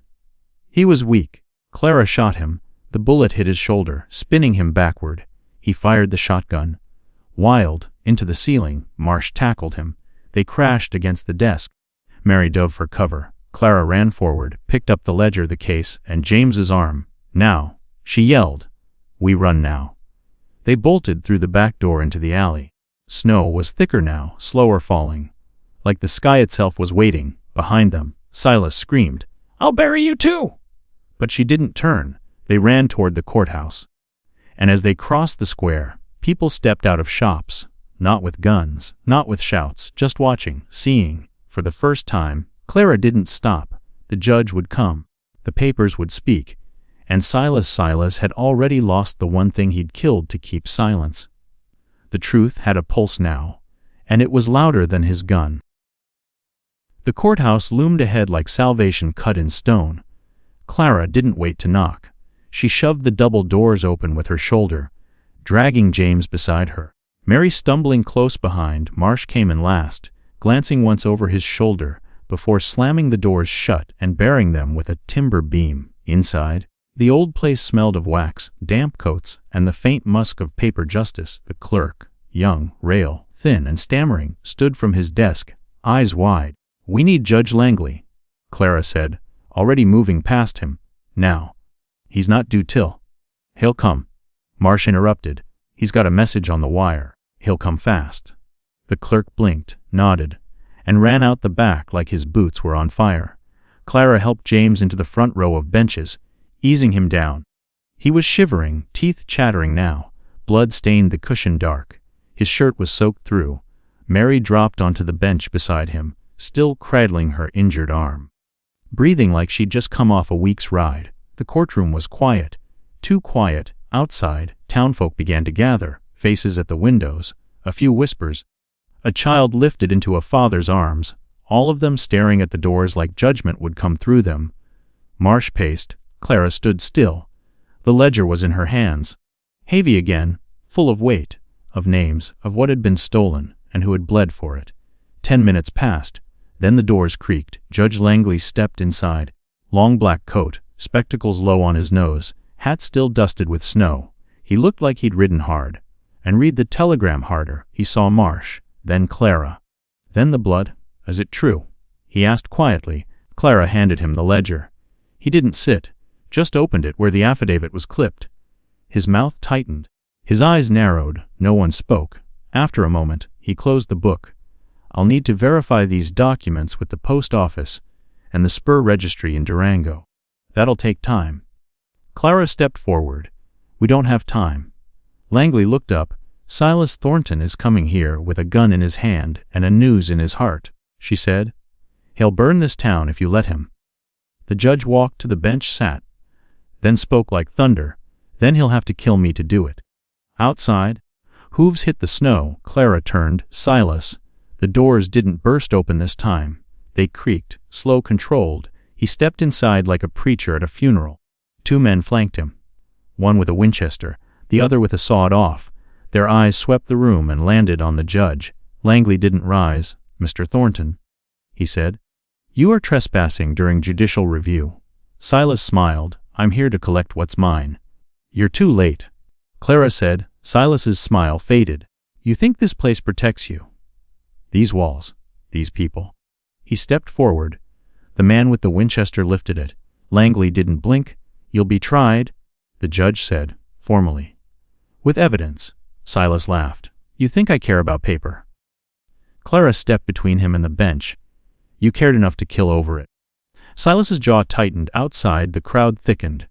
He was weak. Clara shot him. The bullet hit his shoulder, spinning him backward. He fired the shotgun. Wild, into the ceiling, Marsh tackled him. They crashed against the desk. Mary dove for cover. Clara ran forward, picked up the ledger, the case, and James's arm. "Now," she yelled. "We run now." They bolted through the back door into the alley. Snow was thicker now, slower falling. Like the sky itself was waiting. Behind them, Silas screamed, "I'll bury you too!" But she didn't turn. They ran toward the courthouse. And as they crossed the square, people stepped out of shops, not with guns, not with shouts, just watching, seeing. For the first time, Clara didn't stop. The judge would come. The papers would speak. And Silas had already lost the one thing he'd killed to keep silence. The truth had a pulse now, and it was louder than his gun. The courthouse loomed ahead like salvation cut in stone. Clara didn't wait to knock. She shoved the double doors open with her shoulder, dragging James beside her. Mary stumbling close behind. Marsh came in last, glancing once over his shoulder before slamming the doors shut and bearing them with a timber beam. Inside, the old place smelled of wax, damp coats, and the faint musk of paper justice. The clerk, young, rail, thin and stammering, stood from his desk, eyes wide. "We need Judge Langley," Clara said, already moving past him. "Now. He's not due till." "He'll come," Marsh interrupted. "He's got a message on the wire. He'll come fast." The clerk blinked, nodded, and ran out the back like his boots were on fire. Clara helped James into the front row of benches, easing him down. He was shivering, teeth chattering now. Blood stained the cushion dark. His shirt was soaked through. Mary dropped onto the bench beside him, still cradling her injured arm. Breathing like she'd just come off a week's ride. The courtroom was quiet. Too quiet. Outside, townfolk began to gather, faces at the windows, a few whispers. A child lifted into a father's arms, all of them staring at the doors like judgment would come through them. Marsh paced. Clara stood still. The ledger was in her hands. Heavy again, full of weight, of names, of what had been stolen, and who had bled for it. 10 minutes passed. Then the doors creaked. Judge Langley stepped inside. Long black coat, spectacles low on his nose, hat still dusted with snow. He looked like he'd ridden hard. And read the telegram harder. He saw Marsh, then Clara. "Then the blood? Is it true?" he asked quietly. Clara handed him the ledger. He didn't sit, just opened it where the affidavit was clipped. His mouth tightened. His eyes narrowed. No one spoke. After a moment, he closed the book. "I'll need to verify these documents with the post office and the Spur registry in Durango. That'll take time." Clara stepped forward. "We don't have time." Langley looked up. "Silas Thornton is coming here with a gun in his hand and a noose in his heart," she said. "He'll burn this town if you let him." The judge walked to the bench, sat, then spoke like thunder. "Then he'll have to kill me to do it." Outside, hooves hit the snow. Clara turned. Silas. The doors didn't burst open this time. They creaked, slow, controlled. He stepped inside like a preacher at a funeral. 2 men flanked him. One with a Winchester, the other with a sawed-off. Their eyes swept the room and landed on the judge. Langley didn't rise. "Mr. Thornton," he said, "you are trespassing during judicial review." Silas smiled. "I'm here to collect what's mine." "You're too late," Clara said. Silas's smile faded. "You think this place protects you? These walls, these people." He stepped forward. The man with the Winchester lifted it. Langley didn't blink. "You'll be tried," the judge said, formally. "With evidence." Silas laughed. "You think I care about paper?" Clara stepped between him and the bench. "You cared enough to kill over it." Silas's jaw tightened. Outside, the crowd thickened.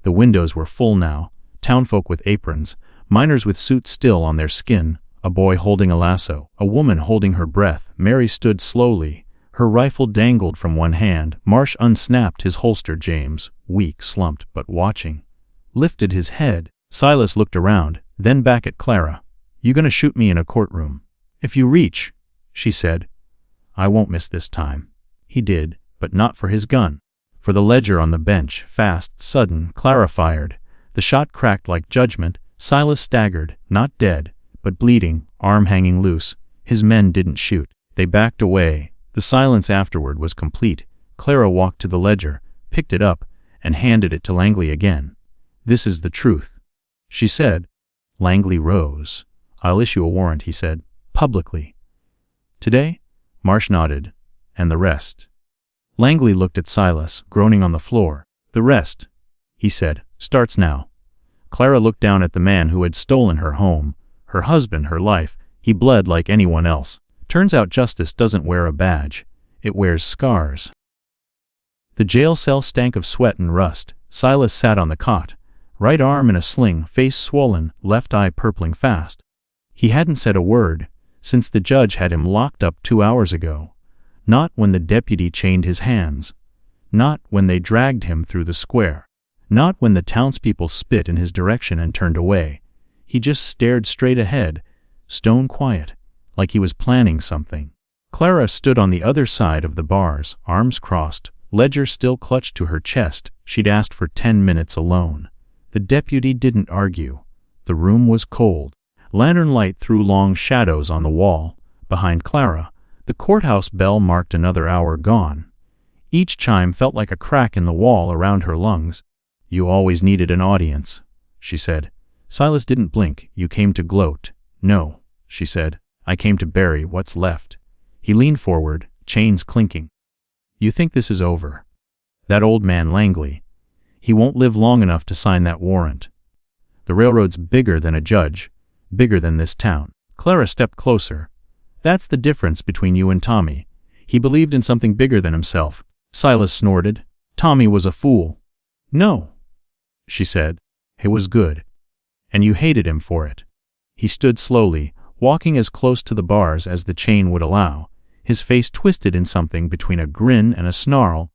The windows were full now, townfolk with aprons, miners with suits still on their skin, a boy holding a lasso, a woman holding her breath. Mary stood slowly. Her rifle dangled from one hand. Marsh unsnapped his holster. James, weak, slumped, but watching, lifted his head. Silas looked around, then back at Clara. "You gonna shoot me in a courtroom?" "If you reach," she said. "I won't miss this time." He did, but not for his gun. For the ledger on the bench, fast, sudden. Clara fired. The shot cracked like judgment. Silas staggered, not dead, but bleeding, arm hanging loose. His men didn't shoot. They backed away. The silence afterward was complete. Clara walked to the ledger, picked it up, and handed it to Langley again. "This is the truth," she said. Langley rose. "I'll issue a warrant," he said, publicly. "Today?" Marsh nodded. "And the rest?" Langley looked at Silas, groaning on the floor. "The rest," he said, "starts now." Clara looked down at the man who had stolen her home, her husband, her life. He bled like anyone else. Turns out justice doesn't wear a badge. It wears scars. The jail cell stank of sweat and rust. Silas sat on the cot, right arm in a sling, face swollen, left eye purpling fast. He hadn't said a word since the judge had him locked up 2 hours ago. Not when the deputy chained his hands. Not when they dragged him through the square. Not when the townspeople spit in his direction and turned away. He just stared straight ahead, stone quiet, like he was planning something. Clara stood on the other side of the bars, arms crossed, ledger still clutched to her chest. She'd asked for 10 minutes alone. The deputy didn't argue. The room was cold. Lantern light threw long shadows on the wall. Behind Clara, the courthouse bell marked another hour gone. Each chime felt like a crack in the wall around her lungs. "You always needed an audience," she said. Silas didn't blink. "You came to gloat." "No," she said. "I came to bury what's left." He leaned forward, chains clinking. "You think this is over?" "That old man Langley. He won't live long enough to sign that warrant. The railroad's bigger than a judge, bigger than this town." Clara stepped closer. "That's the difference between you and Tommy. He believed in something bigger than himself." Silas snorted. "Tommy was a fool." "No," she said. "It was good. And you hated him for it." He stood slowly, walking as close to the bars as the chain would allow, his face twisted in something between a grin and a snarl.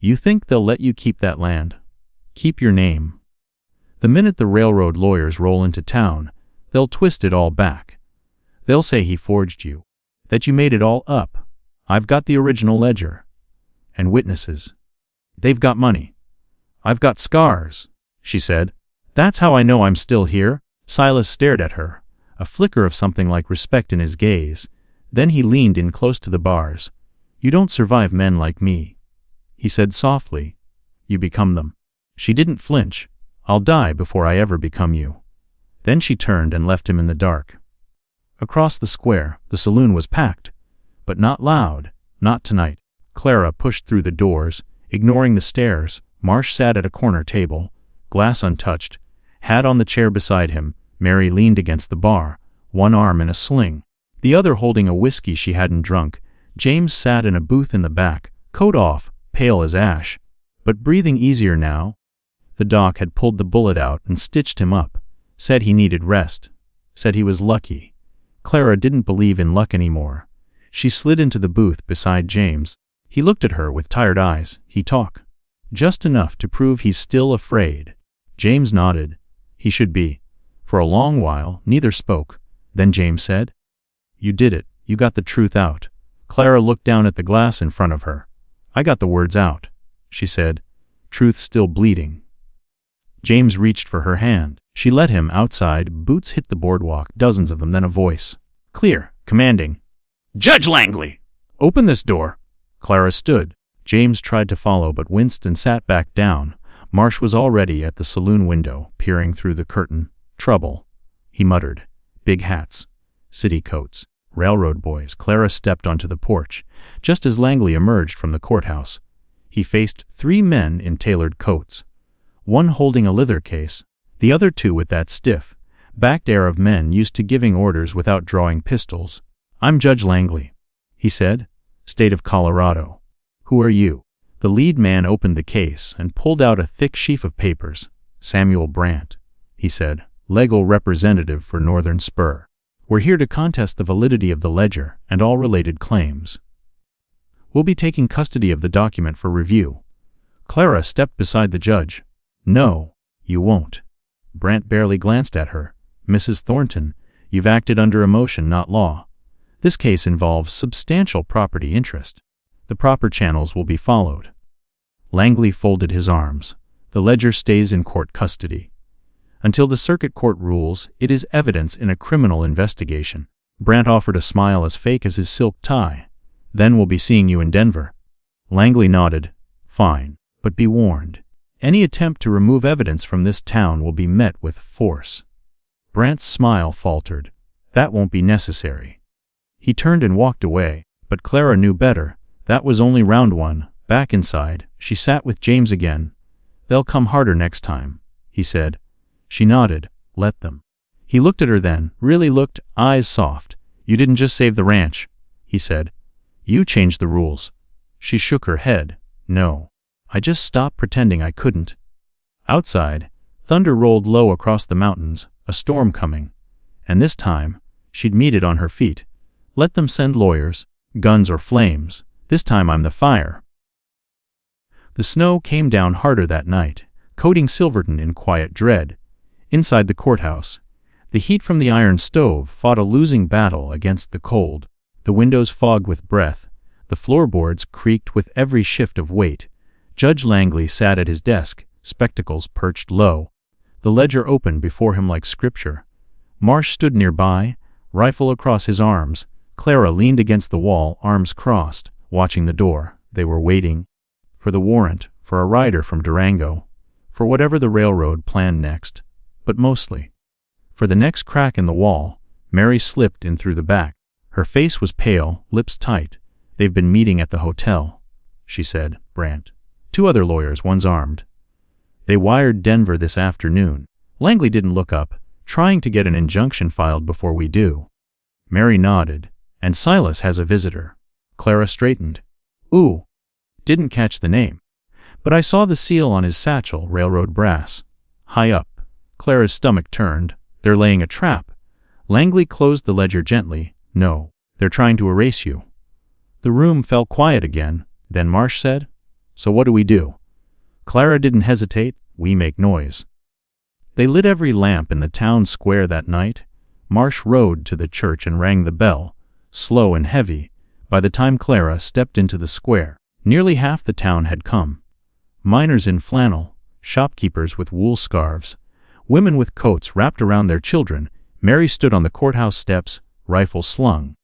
"You think they'll let you keep that land? Keep your name? The minute the railroad lawyers roll into town, they'll twist it all back. They'll say he forged you, that you made it all up. I've got the original ledger. And witnesses. They've got money. I've got scars," she said. "That's how I know I'm still here." Silas stared at her, a flicker of something like respect in his gaze. Then he leaned in close to the bars. "You don't survive men like me," he said softly. "You become them." She didn't flinch. "I'll die before I ever become you." Then she turned and left him in the dark. Across the square, the saloon was packed, but not loud, not tonight. Clara pushed through the doors, ignoring the stares. Marsh sat at a corner table, glass untouched, hat on the chair beside him. Mary leaned against the bar, one arm in a sling, the other holding a whiskey she hadn't drunk. James sat in a booth in the back, coat off, pale as ash, but breathing easier now. The doc had pulled the bullet out and stitched him up, said he needed rest, said he was lucky. Clara didn't believe in luck anymore. She slid into the booth beside James. He looked at her with tired eyes. He talked. Just enough to prove he's still afraid. James nodded. He should be. For a long while, neither spoke. Then James said, "You did it. You got the truth out." Clara looked down at the glass in front of her. "I got the words out," she said, truth still bleeding. James reached for her hand. She let him outside. Boots hit the boardwalk, dozens of them, then a voice. Clear, commanding. "Judge Langley! Open this door." Clara stood. James tried to follow but winced and sat back down. Marsh was already at the saloon window, peering through the curtain. "Trouble," he muttered. "Big hats. City coats. Railroad boys." Clara stepped onto the porch, just as Langley emerged from the courthouse. He faced 3 men in tailored coats, one holding a leather case, the other 2 with that stiff, backed air of men used to giving orders without drawing pistols. "I'm Judge Langley," he said. "State of Colorado. Who are you?" The lead man opened the case and pulled out a thick sheaf of papers. Samuel Brandt, he said, legal representative for Northern Spur. We're here to contest the validity of the ledger and all related claims. We'll be taking custody of the document for review. Clara stepped beside the judge. No, you won't. Brandt barely glanced at her. Mrs. Thornton, you've acted under emotion, not law. This case involves substantial property interest. The proper channels will be followed. Langley folded his arms. The ledger stays in court custody. Until the circuit court rules, it is evidence in a criminal investigation. Brandt offered a smile as fake as his silk tie. Then we'll be seeing you in Denver. Langley nodded. Fine, but be warned. Any attempt to remove evidence from this town will be met with force. Brandt's smile faltered. That won't be necessary. He turned and walked away, but Clara knew better. That was only round one. Back inside, she sat with James again. They'll come harder next time, he said. She nodded. Let them. He looked at her then, really looked, eyes soft. You didn't just save the ranch, he said. You changed the rules. She shook her head. No. I just stopped pretending I couldn't. Outside, thunder rolled low across the mountains, a storm coming. And this time, she'd meet it on her feet. Let them send lawyers, guns or flames. This time I'm the fire. The snow came down harder that night, coating Silverton in quiet dread. Inside the courthouse, the heat from the iron stove fought a losing battle against the cold. The windows fogged with breath. The floorboards creaked with every shift of weight. Judge Langley sat at his desk, spectacles perched low. The ledger opened before him like scripture. Marsh stood nearby, rifle across his arms. Clara leaned against the wall, arms crossed, watching the door. They were waiting. For the warrant, for a rider from Durango, for whatever the railroad planned next, but mostly for the next crack in the wall. Mary slipped in through the back. Her face was pale, lips tight. They've been meeting at the hotel, she said. Brandt. 2 other lawyers, one's armed. They wired Denver this afternoon. Langley didn't look up, trying to get an injunction filed before we do. Mary nodded. And Silas has a visitor. Clara straightened. Ooh. Didn't catch the name. But I saw the seal on his satchel, railroad brass. High up. Clara's stomach turned. They're laying a trap. Langley closed the ledger gently. No. They're trying to erase you. The room fell quiet again. Then Marsh said, So what do we do? Clara didn't hesitate. We make noise. They lit every lamp in the town square that night. Marsh rode to the church and rang the bell, slow and heavy. By the time Clara stepped into the square, nearly half the town had come. Miners in flannel, shopkeepers with wool scarves, women with coats wrapped around their children. Mary stood on the courthouse steps, rifle slung.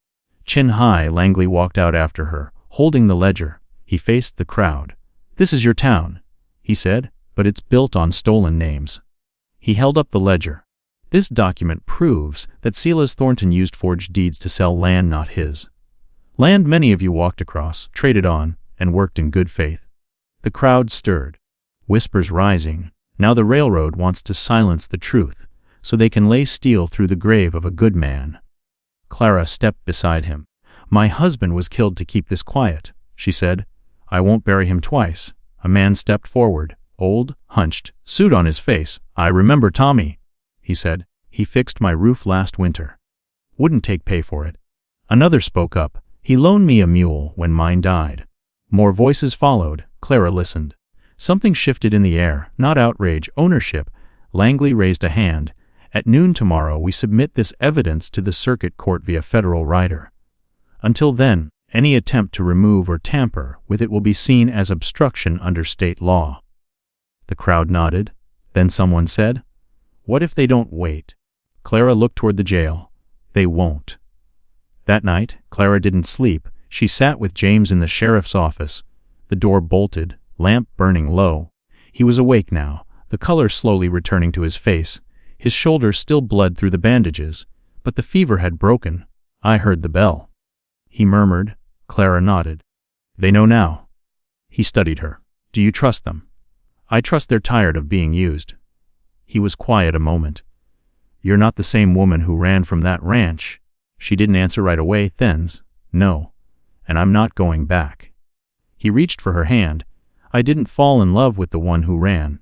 Chin high, Langley walked out after her, holding the ledger. He faced the crowd. This is your town, he said, but it's built on stolen names. He held up the ledger. This document proves that Silas Thornton used forged deeds to sell land not his. Land many of you walked across, traded on, and worked in good faith. The crowd stirred. Whispers rising. Now the railroad wants to silence the truth, so they can lay steel through the grave of a good man. Clara stepped beside him. My husband was killed to keep this quiet, she said. I won't bury him twice. A man stepped forward, old, hunched, suit on his face. I remember Tommy, he said. He fixed my roof last winter. Wouldn't take pay for it. Another spoke up. He loaned me a mule when mine died. More voices followed. Clara listened. Something shifted in the air, not outrage, ownership. Langley raised a hand. At noon tomorrow we submit this evidence to the circuit court via federal rider. Until then, any attempt to remove or tamper with it will be seen as obstruction under state law. The crowd nodded. Then someone said, What if they don't wait? Clara looked toward the jail. They won't. That night, Clara didn't sleep. She sat with James in the sheriff's office. The door bolted, lamp burning low. He was awake now, the color slowly returning to his face. His shoulders still bled through the bandages, but the fever had broken. I heard the bell, he murmured. Clara nodded. They know now. He studied her. Do you trust them? I trust they're tired of being used. He was quiet a moment. You're not the same woman who ran from that ranch. She didn't answer right away. Thens. No. And I'm not going back. He reached for her hand. I didn't fall in love with the one who ran.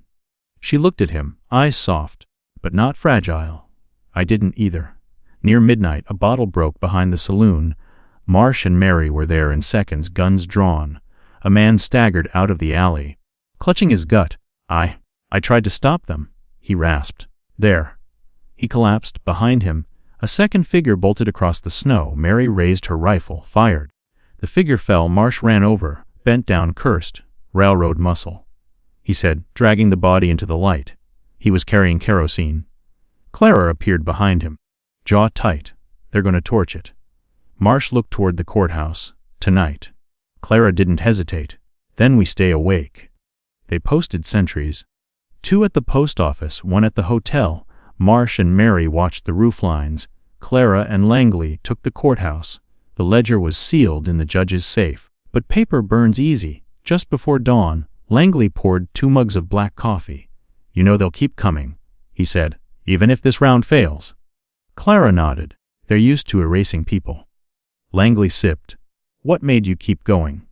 She looked at him, eyes soft, but not fragile. I didn't either. Near midnight, a bottle broke behind the saloon. Marsh and Mary were there in seconds, guns drawn. A man staggered out of the alley, clutching his gut. I tried to stop them, he rasped. There. He collapsed. Behind him, a second figure bolted across the snow. Mary raised her rifle, fired. The figure fell. Marsh ran over, bent down, cursed. Railroad muscle, he said, dragging the body into the light. He was carrying kerosene. Clara appeared behind him. Jaw tight. They're going to torch it. Marsh looked toward the courthouse. Tonight. Clara didn't hesitate. Then we stay awake. They posted sentries. 2 at the post office, 1 at the hotel. Marsh and Mary watched the roof lines. Clara and Langley took the courthouse. The ledger was sealed in the judge's safe. But paper burns easy. Just before dawn, Langley poured 2 mugs of black coffee. You know they'll keep coming, he said, even if this round fails. Clara nodded. They're used to erasing people. Langley sipped. What made you keep going?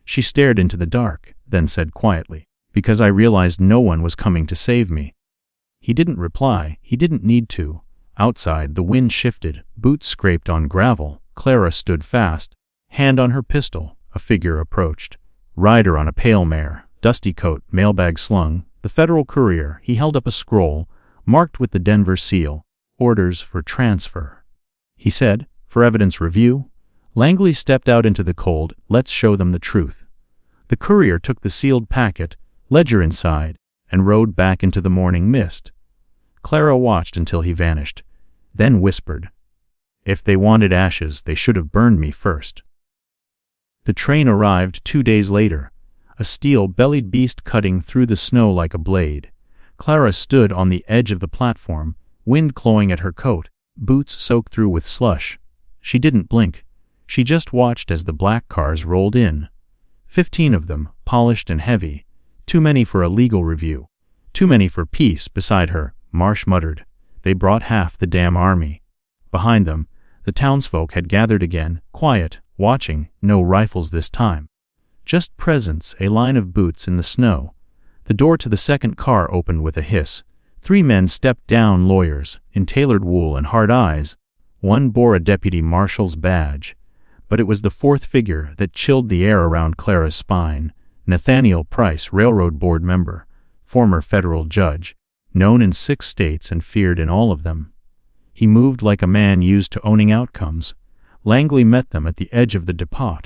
She stared into the dark, then said quietly, because I realized no one was coming to save me. He didn't reply. He didn't need to. Outside, the wind shifted. Boots scraped on gravel. Clara stood fast, hand on her pistol. A figure approached. Rider on a pale mare, dusty coat, mailbag slung. The Federal Courier. He held up a scroll, marked with the Denver seal. Orders for transfer. He said, for evidence review. Langley stepped out into the cold. Let's show them the truth. The courier took the sealed packet, ledger inside, and rode back into the morning mist. Clara watched until he vanished, then whispered, if they wanted ashes, they should have burned me first. The train arrived 2 days later, a steel-bellied beast cutting through the snow like a blade. Clara stood on the edge of the platform, wind clawing at her coat, boots soaked through with slush. She didn't blink. She just watched as the black cars rolled in. 15 of them, polished and heavy. Too many for a legal review. Too many for peace. Beside her, Marsh muttered, they brought half the damn army. Behind them, the townsfolk had gathered again, quiet, watching, no rifles this time. Just presence, a line of boots in the snow. The door to the second car opened with a hiss. 3 men stepped down, lawyers, in tailored wool and hard eyes. One bore a deputy marshal's badge. But it was the 4th figure that chilled the air around Clara's spine. Nathaniel Price, railroad board member, former federal judge, known in 6 states and feared in all of them. He moved like a man used to owning outcomes. Langley met them at the edge of the depot,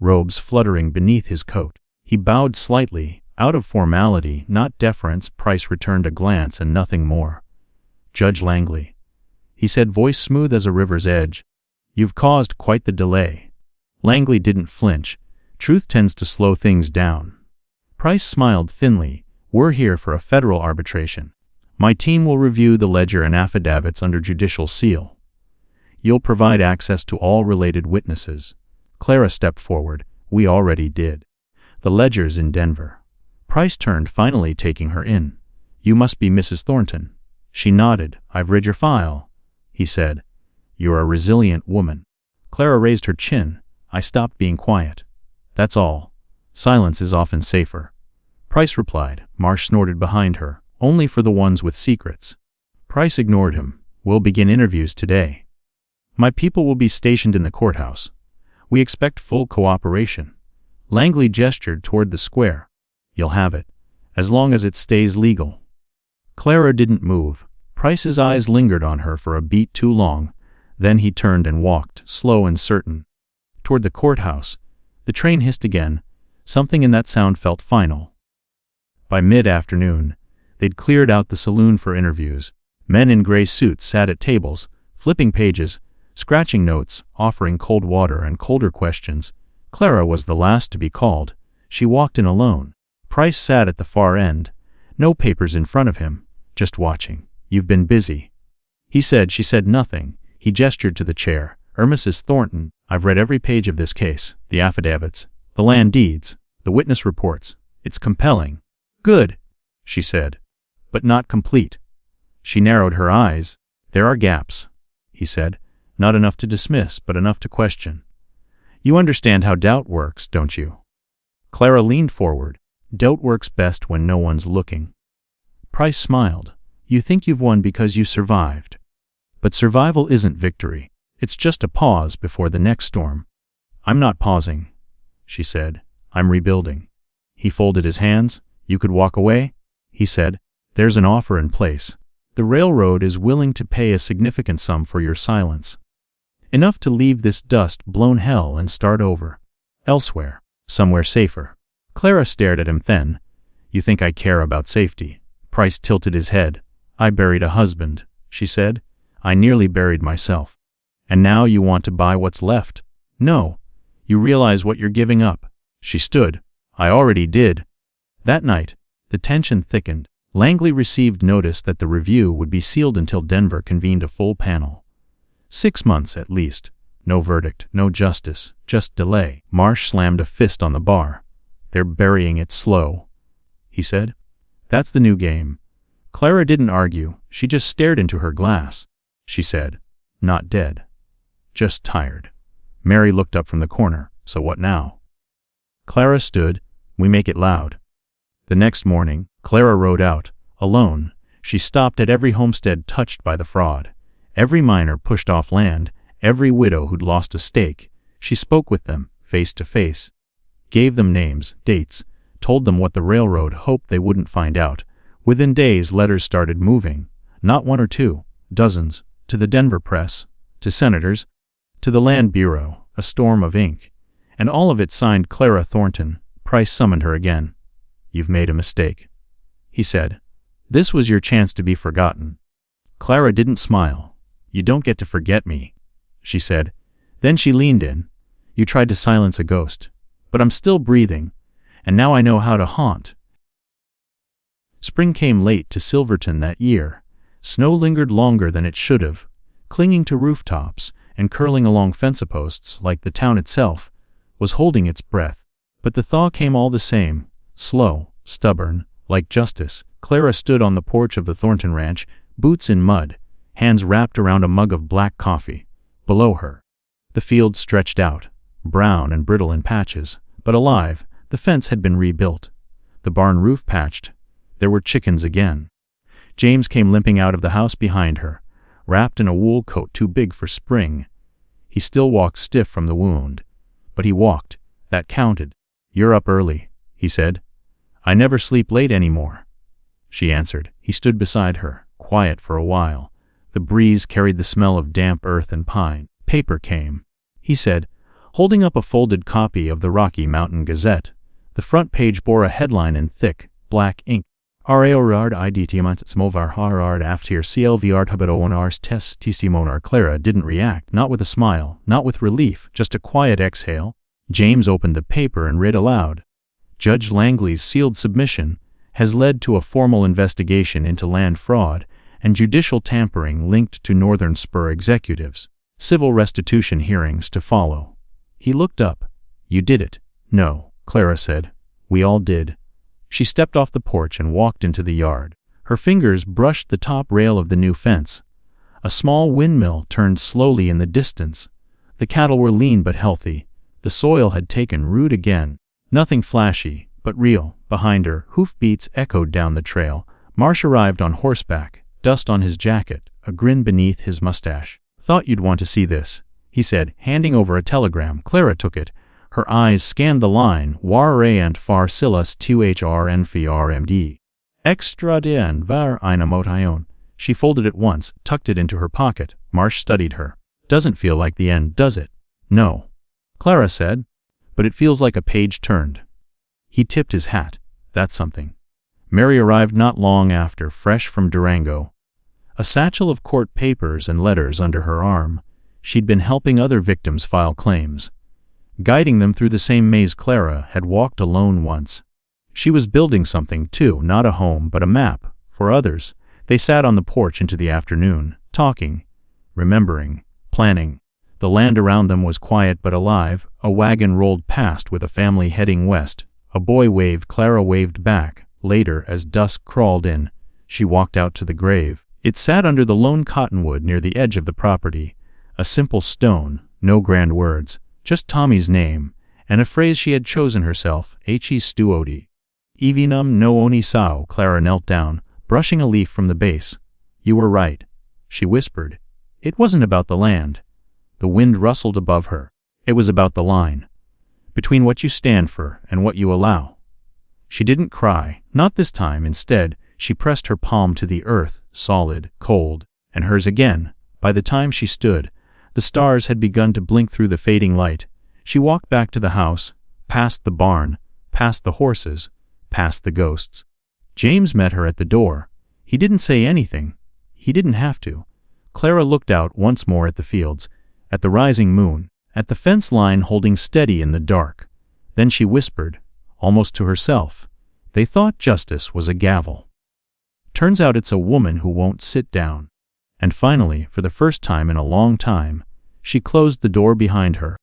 robes fluttering beneath his coat. He bowed slightly, out of formality, not deference. Price returned a glance and nothing more. Judge Langley, he said, voice smooth as a river's edge, you've caused quite the delay. Langley didn't flinch. Truth tends to slow things down. Price smiled thinly. We're here for a federal arbitration. My team will review the ledger and affidavits under judicial seal. You'll provide access to all related witnesses. Clara stepped forward. We already did. The ledger's in Denver. Price turned, finally taking her in. You must be Mrs. Thornton. She nodded. I've read your file, he said. You're a resilient woman. Clara raised her chin. I stopped being quiet. That's all. Silence is often safer. Price replied. Marsh snorted behind her. Only for the ones with secrets. Price ignored him. We'll begin interviews today. My people will be stationed in the courthouse. We expect full cooperation. Langley gestured toward the square. You'll have it, as long as it stays legal. Clara didn't move. Price's eyes lingered on her for a beat too long. Then he turned and walked, slow and certain, toward the courthouse. The train hissed again. Something in that sound felt final. By mid-afternoon, they'd cleared out the saloon for interviews. Men in gray suits sat at tables, flipping pages, scratching notes, offering cold water and colder questions. Clara was the last to be called. She walked in alone. Price sat at the far end. No papers in front of him, just watching. You've been busy, he said. She said nothing. He gestured to the chair. Mrs. Thornton, I've read every page of this case, the affidavits, the land deeds, the witness reports. It's compelling. Good, she said, but not complete. She narrowed her eyes. There are gaps, he said, not enough to dismiss, but enough to question. You understand how doubt works, don't you? Clara leaned forward. Doubt works best when no one's looking. Price smiled. You think you've won because you survived. But survival isn't victory. It's just a pause before the next storm. I'm not pausing, she said. I'm rebuilding. He folded his hands. You could walk away, he said. There's an offer in place. The railroad is willing to pay a significant sum for your silence. Enough to leave this dust-blown hell and start over. Elsewhere. Somewhere safer. Clara stared at him then. You think I care about safety? Price tilted his head. I buried a husband, she said. I nearly buried myself. And now you want to buy what's left? No. You realize what you're giving up. She stood. I already did. That night, the tension thickened. Langley received notice that the review would be sealed until Denver convened a full panel. 6 months at least. No verdict, no justice, just delay. Marsh slammed a fist on the bar. They're burying it slow, he said. That's the new game. Clara didn't argue. She just stared into her glass. She said, not dead. Just tired. Mary looked up from the corner. So what now? Clara stood. We make it loud. The next morning, Clara rode out, alone. She stopped at every homestead touched by the fraud. Every miner pushed off land, every widow who'd lost a stake. She spoke with them, face to face. Gave them names, dates, told them what the railroad hoped they wouldn't find out. Within days, letters started moving. Not one or two, dozens. To the Denver press, to senators, to the Land Bureau, a storm of ink. And all of it signed Clara Thornton. Price summoned her again. You've made a mistake, he said. This was your chance to be forgotten. Clara didn't smile. You don't get to forget me, she said. Then she leaned in. You tried to silence a ghost. But I'm still breathing. And now I know how to haunt. Spring came late to Silverton that year. Snow lingered longer than it should have, clinging to rooftops and curling along fence posts like the town itself was holding its breath. But the thaw came all the same, slow, stubborn, like justice. Clara stood on the porch of the Thornton Ranch, boots in mud, hands wrapped around a mug of black coffee. Below her, the field stretched out, brown and brittle in patches, but alive. The fence had been rebuilt. The barn roof patched. There were chickens again. James came limping out of the house behind her, wrapped in a wool coat too big for spring. He still walked stiff from the wound. But he walked. That counted. You're up early, he said. I never sleep late anymore, she answered. He stood beside her, quiet for a while. The breeze carried the smell of damp earth and pine. Paper came, he said, holding up a folded copy of the Rocky Mountain Gazette. The front page bore a headline in thick, black ink. Raord idtmant smovar harard aftir clvrt habitoonars tes testimonar. Clara didn't react, not with a smile, not with relief, just a quiet exhale. James opened the paper and read aloud. Judge Langley's sealed submission has led to a formal investigation into land fraud and judicial tampering linked to Northern Spur executives. Civil restitution hearings to follow. He looked up. You did it. No, Clara said. We all did. She stepped off the porch and walked into the yard. Her fingers brushed the top rail of the new fence. A small windmill turned slowly in the distance. The cattle were lean but healthy. The soil had taken root again. Nothing flashy, but real. Behind her, hoofbeats echoed down the trail. Marsh arrived on horseback, dust on his jacket, a grin beneath his mustache. Thought you'd want to see this, he said, handing over a telegram. Clara took it. Her eyes scanned the line, War and far silas 2HRNFRMD. Extra den var eine motion. She folded it once, tucked it into her pocket. Marsh studied her. Doesn't feel like the end, does it? No, Clara said. But it feels like a page turned. He tipped his hat. That's something. Mary arrived not long after, fresh from Durango. A satchel of court papers and letters under her arm. She'd been helping other victims file claims, guiding them through the same maze Clara had walked alone once. She was building something, too, not a home, but a map, for others. They sat on the porch into the afternoon, talking, remembering, planning. The land around them was quiet but alive. A wagon rolled past with a family heading west. A boy waved. Clara waved back. Later, as dusk crawled in, she walked out to the grave. It sat under the lone cottonwood near the edge of the property. A simple stone, no grand words. Just Tommy's name, and a phrase she had chosen herself, He stuodi. Evinum no oni sao. Clara knelt down, brushing a leaf from the base. "You were right," she whispered. "It wasn't about the land." The wind rustled above her. "It was about the line. Between what you stand for and what you allow." She didn't cry, not this time. Instead, she pressed her palm to the earth, solid, cold, and hers again. By the time she stood, the stars had begun to blink through the fading light. She walked back to the house, past the barn, past the horses, past the ghosts. James met her at the door. He didn't say anything. He didn't have to. Clara looked out once more at the fields, at the rising moon, at the fence line holding steady in the dark. Then she whispered, almost to herself, "They thought justice was a gavel. Turns out it's a woman who won't sit down." And finally, for the first time in a long time, she closed the door behind her.